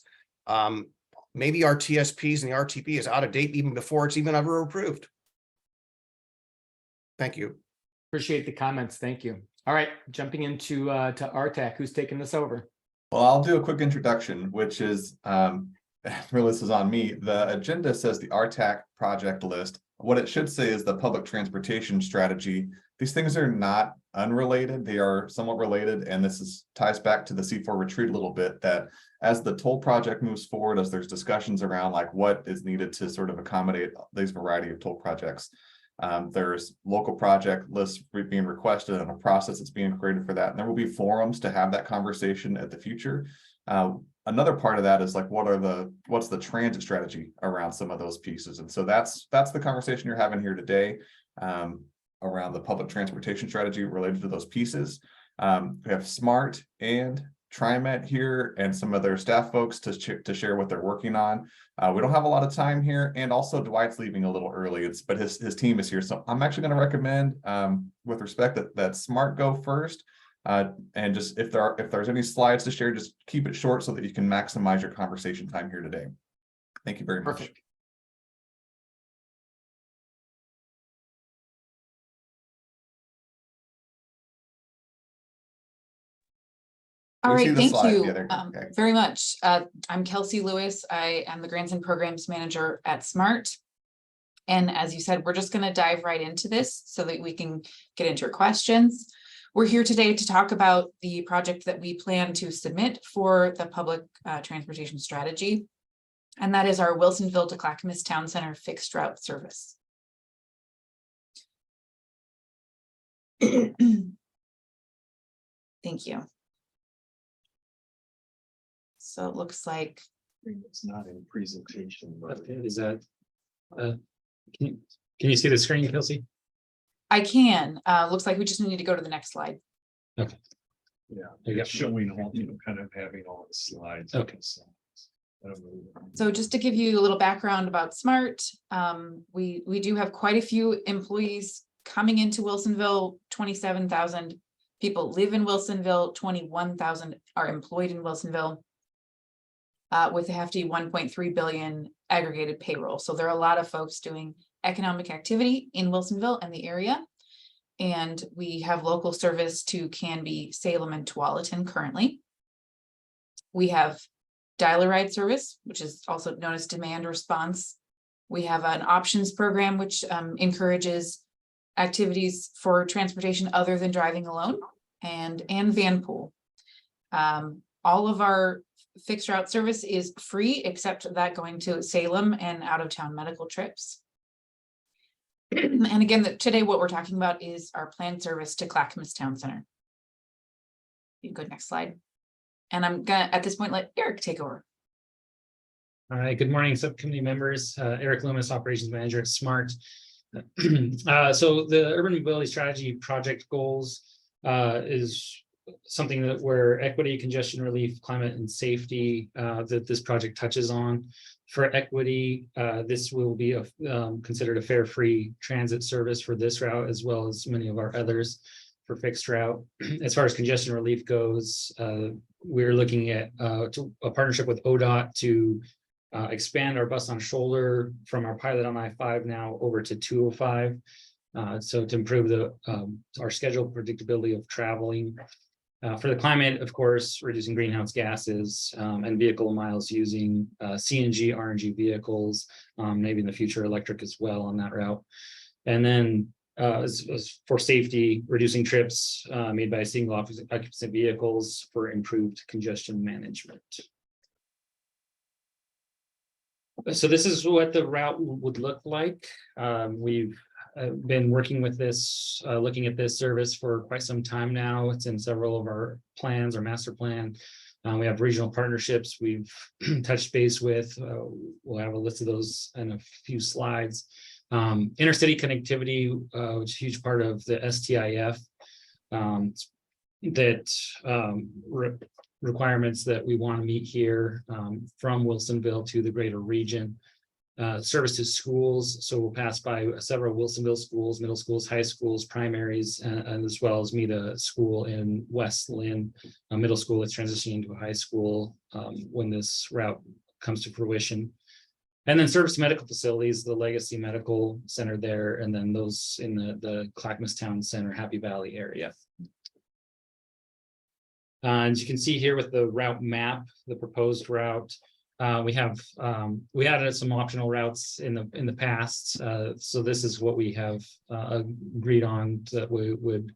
maybe our TSPs and the RTP is out of date even before it's even ever approved. Thank you. Appreciate the comments. Thank you. All right, jumping into to RTAC, who's taking this over? Well, I'll do a quick introduction, which is really this is on me. The agenda says the RTAC project list. What it should say is the public transportation strategy. These things are not unrelated. They are somewhat related. And this ties back to the C4 retreat a little bit, that as the toll project moves forward, as there's discussions around like what is needed to sort of accommodate these variety of toll projects, there's local project lists being requested and a process that's being created for that. And there will be forums to have that conversation at the future. Another part of that is like, what's the transit strategy around some of those pieces? And so that's the conversation you're having here today, around the public transportation strategy related to those pieces. We have SMART and TriMet here and some of their staff folks to share what they're working on. We don't have a lot of time here, and also Dwight's leaving a little early, but his team is here. So I'm actually going to recommend, with respect, that SMART go first. And just if there's any slides to share, just keep it short so that you can maximize your conversation time here today. Thank you very much. Perfect. All We see right, the thank slide. you Yeah, okay. very much. I'm Kelsey Lewis. I am the Grants and Programs Manager at SMART. And as you said, we're just going to dive right into this so that we can get into your questions. We're here today to talk about the project that we plan to submit for the public transportation strategy. And that is our Wilsonville to Clackamas Town Center fixed route service. Thank you. So it looks like it's not in presentation, but is that can you see the screen, Kelsey? I can. Looks like we just need to go to the next slide. Okay. Yeah, it's showing all, kind of having all the slides. Okay. So just to give you a little background about SMART, we do have quite a few employees coming into Wilsonville. 27,000 people live in Wilsonville. 21,000 are employed in Wilsonville, with a hefty 1.3 billion aggregated payroll. So there are a lot of folks doing economic activity in Wilsonville and the area. And we have local service to Canby, Salem, and Tualatin currently. We have dial-a-ride service, which is also known as demand response. We have an options program, which encourages activities for transportation other than driving alone, and van pool. All of our fixed route service is free, except that going to Salem and out of town medical trips. And again, today what we're talking about is our planned service to Clackamas Town Center. You can go next slide. And I'm gonna, at this point, let Eric take over. All right, good morning, subcommittee members. Eric Loomis, Operations Manager at SMART. So the Urban Mobility Strategy project goals is something that where equity, congestion relief, climate and safety that this project touches on. For equity, this will be considered a fare free transit service for this route as well as many of our others for fixed route. As far as congestion relief goes, we're looking at a partnership with ODOT to expand our bus on shoulder from our pilot on I-5 now over to 205. So to improve our schedule predictability of traveling. For the climate, of course, reducing greenhouse gases and vehicle miles using CNG, RNG vehicles, maybe in the future electric as well on that route. And then as for safety, reducing trips made by single occupancy vehicles for improved congestion management. So this is what the route would look like. We've been working with this, looking at this service for quite some time now. It's in several of our plans, our master plan. We have regional partnerships we've touched base with. We'll have a list of those in a few slides. Intercity connectivity, which is a huge part of the STIF, requirements that we want to meet here from Wilsonville to the greater region. Service to schools, so we'll pass by several Wilsonville schools, middle schools, high schools, primaries, and as well as meet a school in West Lynn, a middle school that's transitioning into a high school when this route comes to fruition. And then service to medical facilities, the Legacy Medical Center there, and then those in the Clackamas Town Center, Happy Valley area. And you can see here with the route map, the proposed route, we added some optional routes in the past. So this is what we have agreed on that we would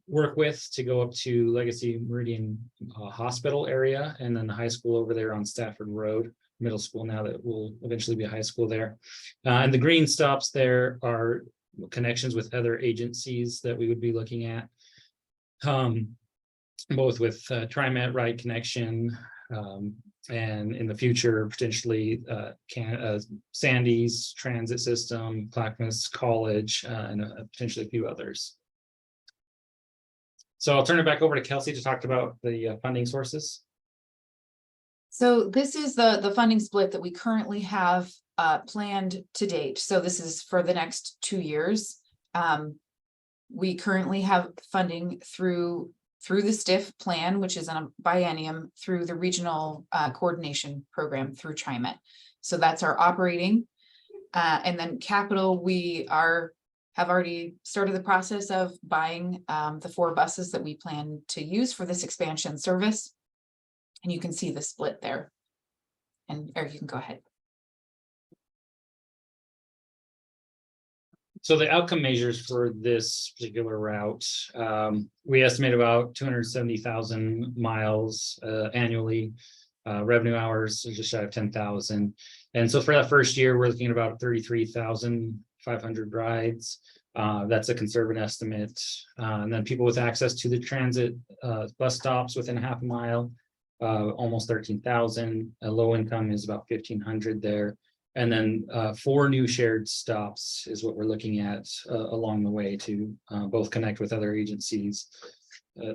work with to go up to Legacy Meridian Hospital area, and then the high school over there on Stafford Road, middle school now that will eventually be a high school there. And the green stops there are connections with other agencies that we would be looking at. Both with TriMet, Ride Connection, and in the future, potentially Sandy's Transit System, Clackamas College, and potentially a few others. So I'll turn it back over to Kelsey to talk about the funding sources. So this is the funding split that we currently have planned to date. So this is for the next 2 years. We currently have funding through the STIF plan, which is on a biennium, through the regional coordination program through TriMet. So that's our operating. And then capital, we have already started the process of buying the 4 buses that we plan to use for this expansion service. And you can see the split there. And Eric, you can go ahead. So the outcome measures for this particular route, we estimate about 270,000 miles annually. Revenue hours are just shy of 10,000. And so for that first year, we're looking at about 33,500 rides. That's a conservative estimate. And then people with access to the transit bus stops within a half a mile, almost 13,000. Low income is about 1,500 there. And then 4 new shared stops is what we're looking at along the way to both connect with other agencies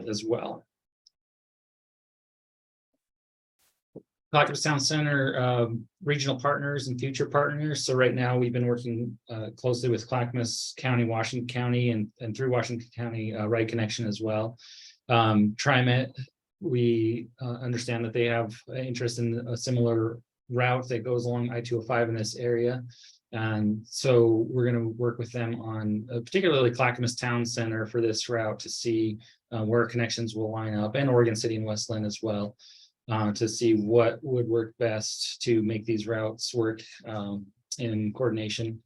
as well. Clackamas Town Center regional partners and future partners. So right now we've been working closely with Clackamas County, Washington County, and through Washington County Ride Connection as well. TriMet, we understand that they have interest in a similar route that goes along I-205 in this area. And so we're going to work with them on particularly Clackamas Town Center for this route to see where connections will line up, and Oregon City and West Lynn as well, to see what would work best to make these routes work in coordination.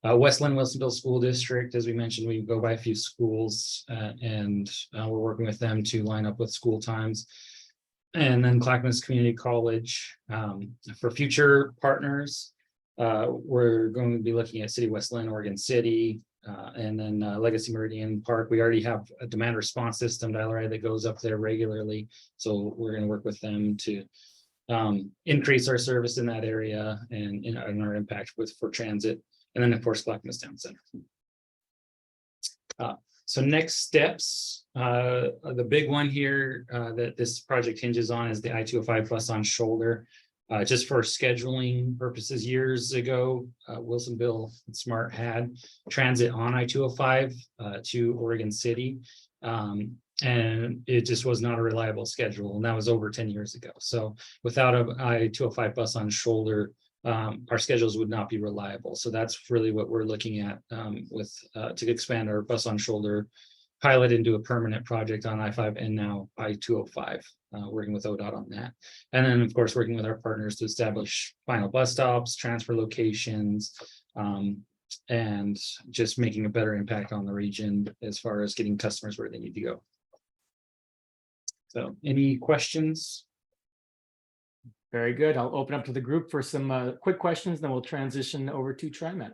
West Lynn Wilsonville School District, as we mentioned, we go by a few schools and we're working with them to line up with school times. And then Clackamas Community College. For future partners, we're going to be looking at City of West Lynn, Oregon City, and then Legacy Meridian Park. We already have a demand response system dial ride that goes up there regularly. So we're going to work with them to increase our service in that area and our impact for transit. And then of course, Clackamas Town Center. So next steps, the big one here that this project hinges on is the I-205 bus on shoulder. Just for scheduling purposes, years ago, Wilsonville and Smart had transit on I-205 to Oregon City. And it just was not a reliable schedule. And that was over 10 years ago. So without a I-205 bus on shoulder, our schedules would not be reliable. So that's really what we're looking at to expand our bus on shoulder pilot into a permanent project on I-5 and now I-205, working with ODOT on that. And then of course, working with our partners to establish final bus stops, transfer locations, and just making a better impact on the region as far as getting customers where they need to go. So any questions? Very good. I'll open up to the group for some quick questions, then we'll transition over to TriMet.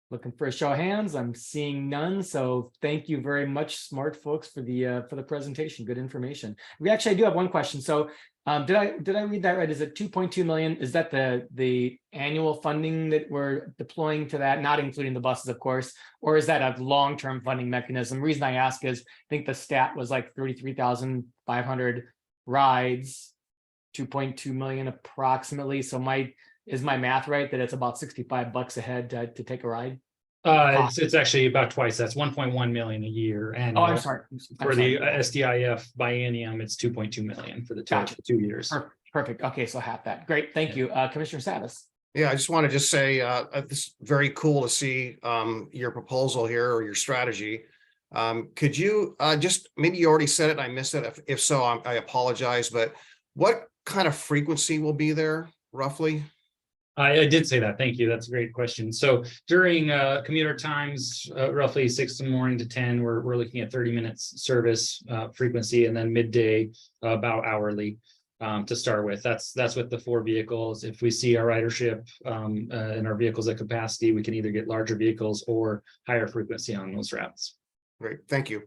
Looking for a show of hands. I'm seeing none. So thank you very much, smart folks, for the presentation. Good information. We actually do have one question. So did I read that right? Is it 2.2 million? Is that the annual funding that we're deploying to that, not including the buses, of course, or is that a long-term funding mechanism? The reason I ask is I think the stat was like 33,500 rides, 2.2 million approximately. So is my math right that it's about $65 a head to take a ride? It's actually about twice. That's 1.1 million a year. And oh, I'm sorry. For the SDIF biennium, it's 2.2 million for the two years. Perfect. Okay, so half that. Great. Thank you, Commissioner Savis. Yeah, I just want to just say it's very cool to see your proposal here or your strategy. Could you just, maybe you already said it and I missed it. If so, I apologize, but what kind of frequency will be there roughly? I did say that. Thank you. That's a great question. So during commuter times, roughly 6 in the morning to 10, we're looking at 30 minutes service frequency, and then midday about hourly to start with. That's with the 4 vehicles. If we see our ridership and our vehicles at capacity, we can either get larger vehicles or higher frequency on those routes. Great. Thank you.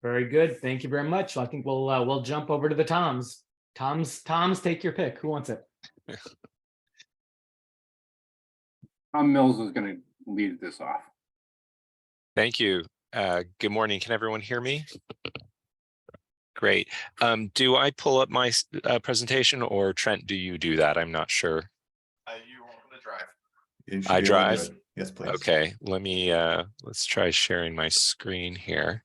Very good. Thank you very much. I think we'll jump over to the Toms. Toms, take your pick. Who wants it? Tom Mills is going to lead this off. Thank you. Good morning. Can everyone hear me? Great. Do I pull up my presentation, or Trent, do you do that? I'm not sure. You want to drive. I drive? Yes, please. Okay, let me, let's try sharing my screen here.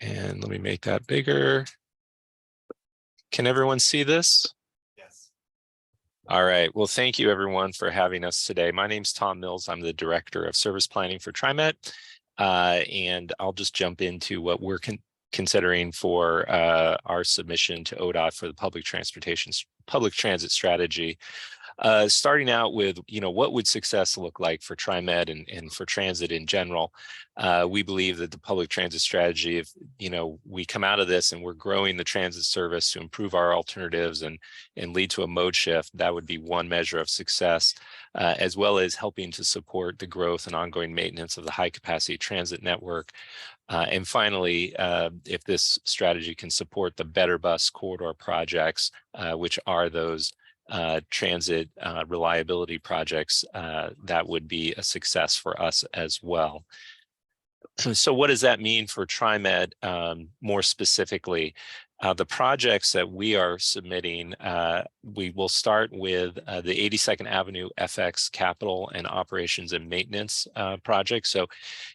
And let me make that bigger. Can everyone see this? Yes. All right. Well, thank you everyone for having us today. My name's Tom Mills. I'm the Director of Service Planning for TriMet. And I'll just jump into what we're considering for our submission to ODOT for the public transit strategy. Starting out with, what would success look like for TriMet and for transit in general? We believe that the public transit strategy, if, we come out of this and we're growing the transit service to improve our alternatives and lead to a mode shift, that would be one measure of success, as well as helping to support the growth and ongoing maintenance of the high capacity transit network. And finally, if this strategy can support the Better Bus Corridor projects, which are those transit reliability projects, that would be a success for us as well. So what does that mean for TriMet more specifically? The projects that we are submitting, we will start with the 82nd Avenue FX Capital and Operations and Maintenance project. So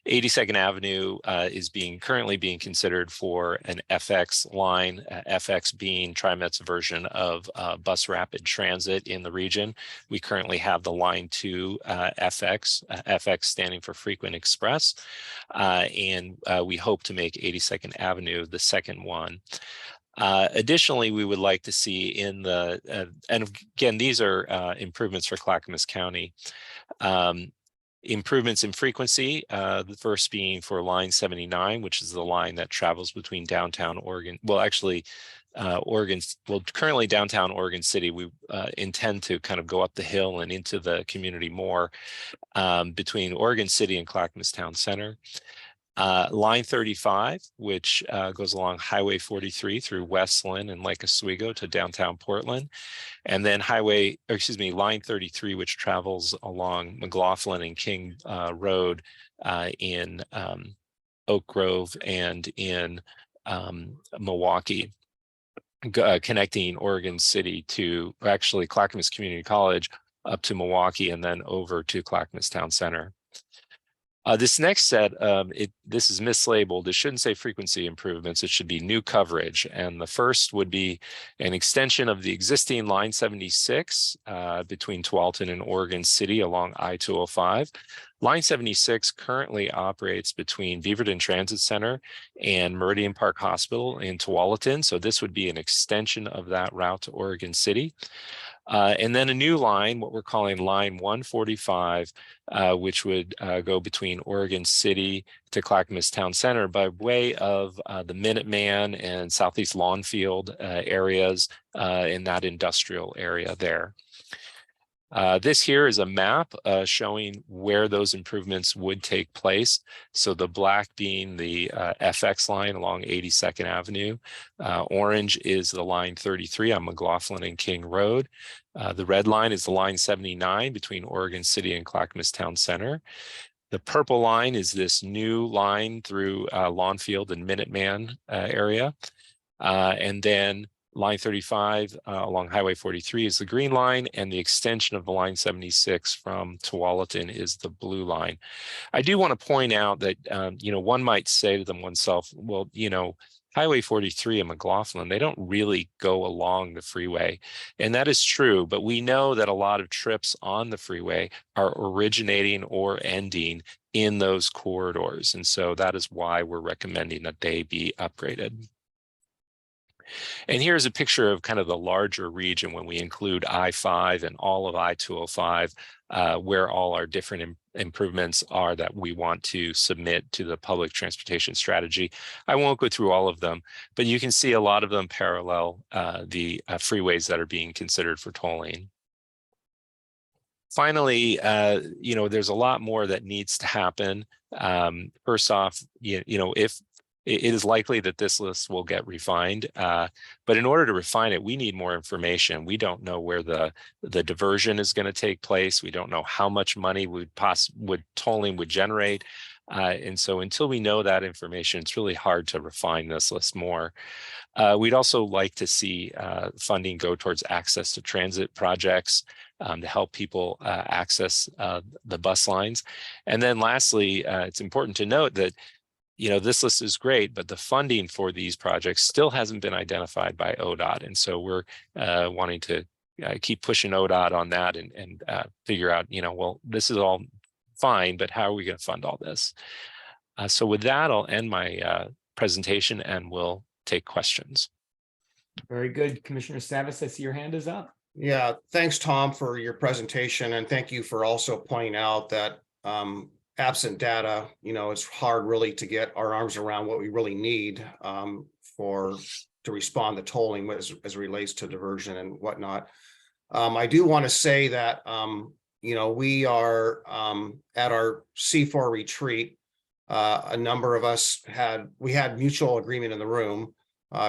82nd Avenue is currently being considered for an FX line, FX being TriMet's version of bus rapid transit in the region. We currently have the line 2 FX, FX standing for Frequent Express, and we hope to make 82nd Avenue the second one. Additionally, we would like to see in the, and again, these are improvements for Clackamas County, improvements in frequency, the first being for line 79, which is the line that travels between downtown Oregon. Well, actually, currently downtown Oregon City. We intend to kind of go up the hill and into the community more between Oregon City and Clackamas Town Center. Line 35, which goes along Highway 43 through Westland and Lake Oswego to downtown Portland. And then Line 33, which travels along McLaughlin and King Road in Oak Grove and in Milwaukee, connecting Oregon City to actually Clackamas Community College up to Milwaukee and then over to Clackamas Town Center. This next set, this is mislabeled. It shouldn't say frequency improvements. It should be new coverage. And the first would be an extension of the existing line 76 between Tualatin and Oregon City along I-205. Line 76 currently operates between Beaverton Transit Center and Meridian Park Hospital in Tualatin. So this would be an extension of that route to Oregon City. And then a new line, what we're calling line 145, which would go between Oregon City to Clackamas Town Center by way of the Minuteman and Southeast Lawnfield areas in that industrial area there. This here is a map showing where those improvements would take place. So the black being the FX line along 82nd Avenue. Orange is the line 33 on McLaughlin and King Road. The red line is the line 79 between Oregon City and Clackamas Town Center. The purple line is this new line through Lawnfield and Minuteman area. And then line 35 along Highway 43 is the green line, and the extension of the line 76 from Tualatin is the blue line. I do want to point out that, one might say to oneself, well, Highway 43 and McLaughlin, they don't really go along the freeway. And that is true, but we know that a lot of trips on the freeway are originating or ending in those corridors. And so that is why we're recommending that they be upgraded. And here's a picture of kind of the larger region when we include I-5 and all of I-205, where all our different improvements are that we want to submit to the public transportation strategy. I won't go through all of them, but you can see a lot of them parallel the freeways that are being considered for tolling. Finally, there's a lot more that needs to happen. First off, if it is likely that this list will get refined, but in order to refine it, we need more information. We don't know where the diversion is going to take place. We don't know how much money tolling would generate. And so until we know that information, it's really hard to refine this list more. We'd also like to see funding go towards access to transit projects to help people access the bus lines. And then lastly, it's important to note that this list is great, but the funding for these projects still hasn't been identified by ODOT. And so we're wanting to keep pushing ODOT on that and figure out, well, this is all fine, but how are we going to fund all this? So with that, I'll end my presentation and we'll take questions. Very good. Commissioner Savis, I see your hand is up. Yeah, thanks, Tom, for your presentation. And thank you for also pointing out that absent data, it's hard really to get our arms around what we really need to respond to tolling as it relates to diversion and whatnot. I do want to say that, we are at our C4 retreat. A number of us had mutual agreement in the room.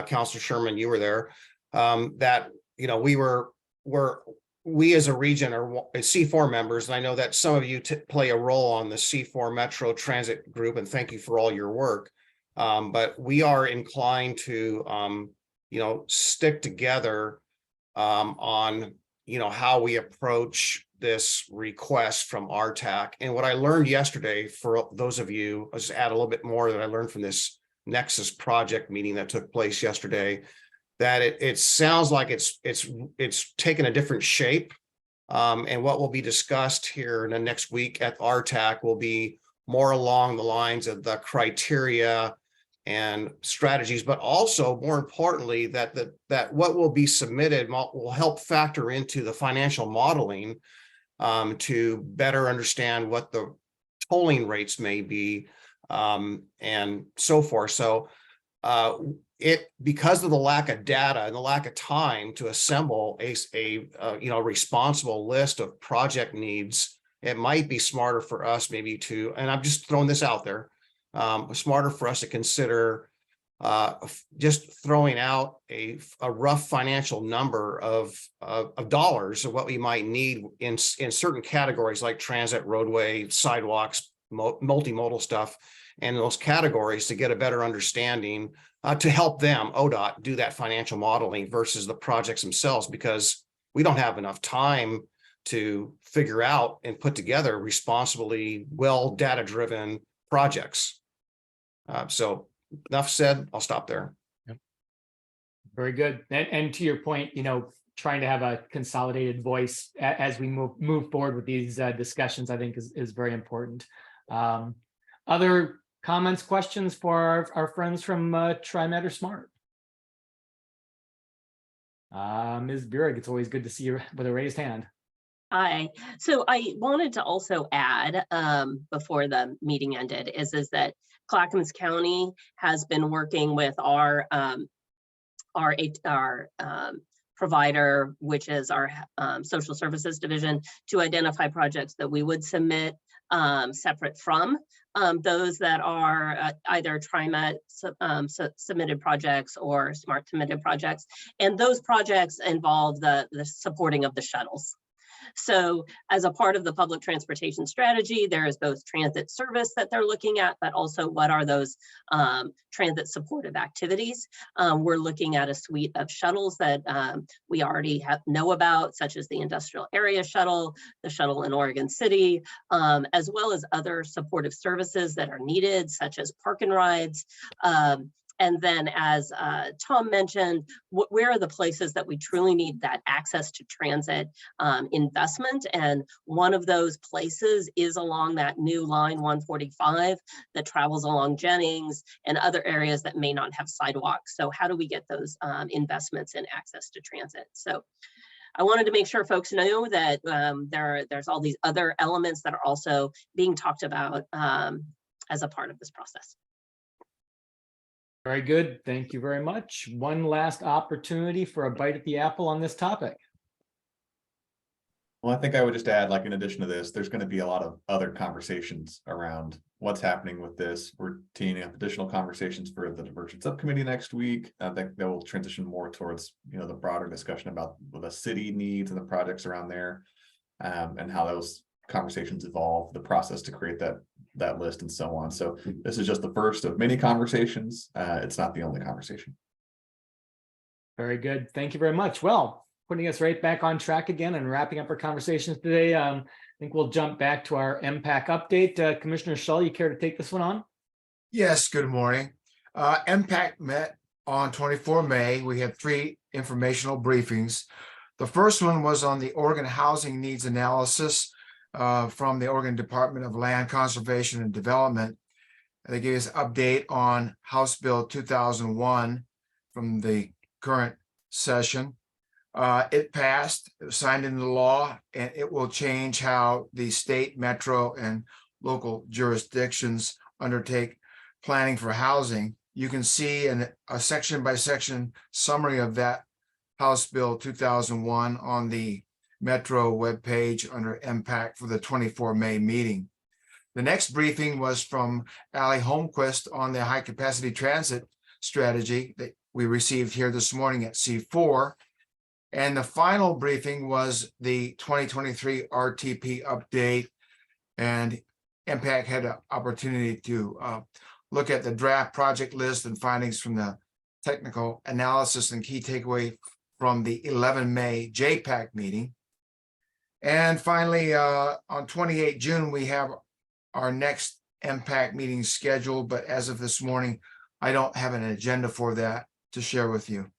Councilor Sherman, you were there, that, we as a region are C4 members, and I know that some of you play a role on the C4 Metro Transit Group, and thank you for all your work. But we are inclined to, stick together on, how we approach this request from RTAC. And what I learned yesterday, for those of you, I'll just add a little bit more that I learned from this Nexus project meeting that took place yesterday, that it sounds like it's taken a different shape. And what will be discussed here in the next week at RTAC will be more along the lines of the criteria and strategies, but also more importantly, that what will be submitted will help factor into the financial modeling to better understand what the tolling rates may be and so forth. So because of the lack of data and the lack of time to assemble a responsible list of project needs, it might be smarter for us maybe to, and I'm just throwing this out there, smarter for us to consider just throwing out a rough financial number of dollars of what we might need in certain categories like transit, roadway, sidewalks, multimodal stuff, and those categories to get a better understanding to help them, ODOT, do that financial modeling versus the projects themselves, because we don't have enough time to figure out and put together responsibly, well, data-driven projects. So enough said, I'll stop there. Yep. Very good. And to your point, trying to have a consolidated voice as we move forward with these discussions, I think is very important. Other comments, questions for our friends from TriMet or SMART? Ms. Burek, it's always good to see you with a raised hand. Hi. So I wanted to also add before the meeting ended is that Clackamas County has been working with our provider, which is our social services division, to identify projects that we would submit separate from those that are either TriMet submitted projects or SMART submitted projects. And those projects involve the supporting of the shuttles. So as a part of the public transportation strategy, there is both transit service that they're looking at, but also what are those transit supportive activities. We're looking at a suite of shuttles that we already know about, such as the industrial area shuttle, the shuttle in Oregon City, as well as other supportive services that are needed, such as park and rides. And then, as Tom mentioned, where are the places that we truly need that access to transit investment? And one of those places is along that new line 145 that travels along Jennings and other areas that may not have sidewalks. So how do we get those investments in access to transit? So I wanted to make sure folks know that there's all these other elements that are also being talked about as a part of this process. Very good. Thank you very much. One last opportunity for a bite at the apple on this topic. Well, I think I would just add, like, in addition to this, there's going to be a lot of other conversations around what's happening with this. We're teeing up additional conversations for the diversion subcommittee next week. I think that will transition more towards, the broader discussion about the city needs and the projects around there, and how those conversations evolve, the process to create that list and so on. So this is just the first of many conversations. It's not the only conversation. Very good. Thank you very much. Well, putting us right back on track again and wrapping up our conversations today. I think we'll jump back to our MPAC update. Commissioner Shull, you care to take this one on? Yes, good morning. MPAC met on 24 May. We had 3 informational briefings. The first one was on the Oregon Housing Needs Analysis from the Oregon Department of Land Conservation and Development. They gave us an update on House Bill 2001 from the current session. It passed, it was signed into law, and it will change how the state, metro, and local jurisdictions undertake planning for housing. You can see a section by section summary of that House Bill 2001 on the Metro webpage under MPAC for the 24 May meeting. The next briefing was from Ali Holmquist on the high capacity transit strategy that we received here this morning at C4. And the final briefing was the 2023 RTP update, and MPAC had an opportunity to look at the draft project list and findings from the technical analysis and key takeaway from the 11 May JPACT meeting. And finally, on 28 June, we have our next MPAC meeting scheduled, but as of this morning, I don't have an agenda for that to share with you.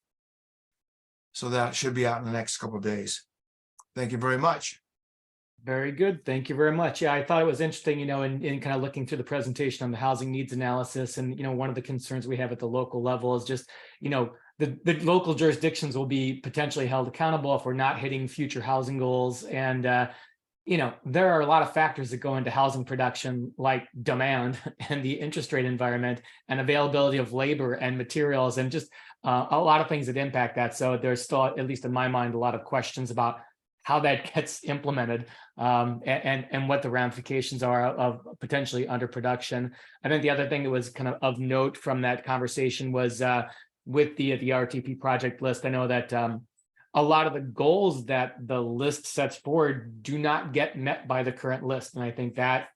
So that should be out in the next couple of days. Thank you very much. Very good. Thank you very much. Yeah, I thought it was interesting, in kind of looking through the presentation on the housing needs analysis. And, one of the concerns we have at the local level is just, the local jurisdictions will be potentially held accountable if we're not hitting future housing goals. And, there are a lot of factors that go into housing production, like demand and the interest rate environment and availability of labor and materials, and just a lot of things that impact that. So there's still, at least in my mind, a lot of questions about how that gets implemented, and what the ramifications are of potentially underproduction. I think the other thing that was kind of note from that conversation was with the RTP project list. I know that a lot of the goals that the list sets forward do not get met by the current list, and I think that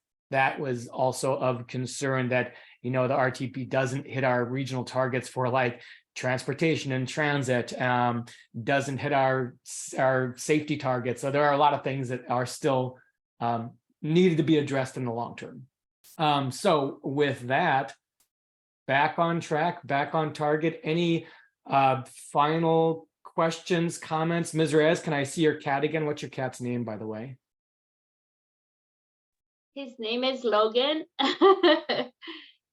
was also of concern, that the RTP doesn't hit our regional targets for like transportation and transit, doesn't hit our safety targets. So there are a lot of things that are still needed to be addressed in the long term. So with that, back on track, back on target. Any final questions, comments? Ms. Reyes, can I see your cat again? What's your cat's name, by the way? His name is Logan.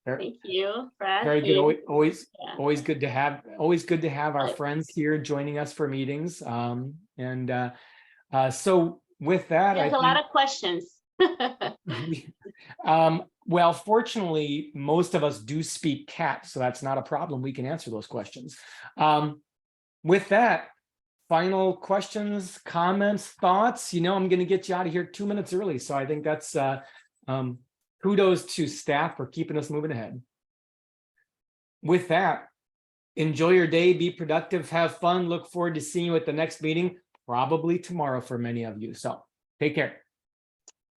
Thank you, Brad. Very good. Always good to have. Always good to have our Yes. friends here joining us for meetings. So with that, There's a lot of questions. Well, fortunately, most of us do speak cat, so that's not a problem. We can answer those questions. With that, final questions, comments, thoughts? I'm going to get you out of here 2 minutes early, so I think that's kudos to staff for keeping us moving ahead. With that, enjoy your day, be productive, have fun. Look forward to seeing you at the next meeting, probably tomorrow for many of you. So take care.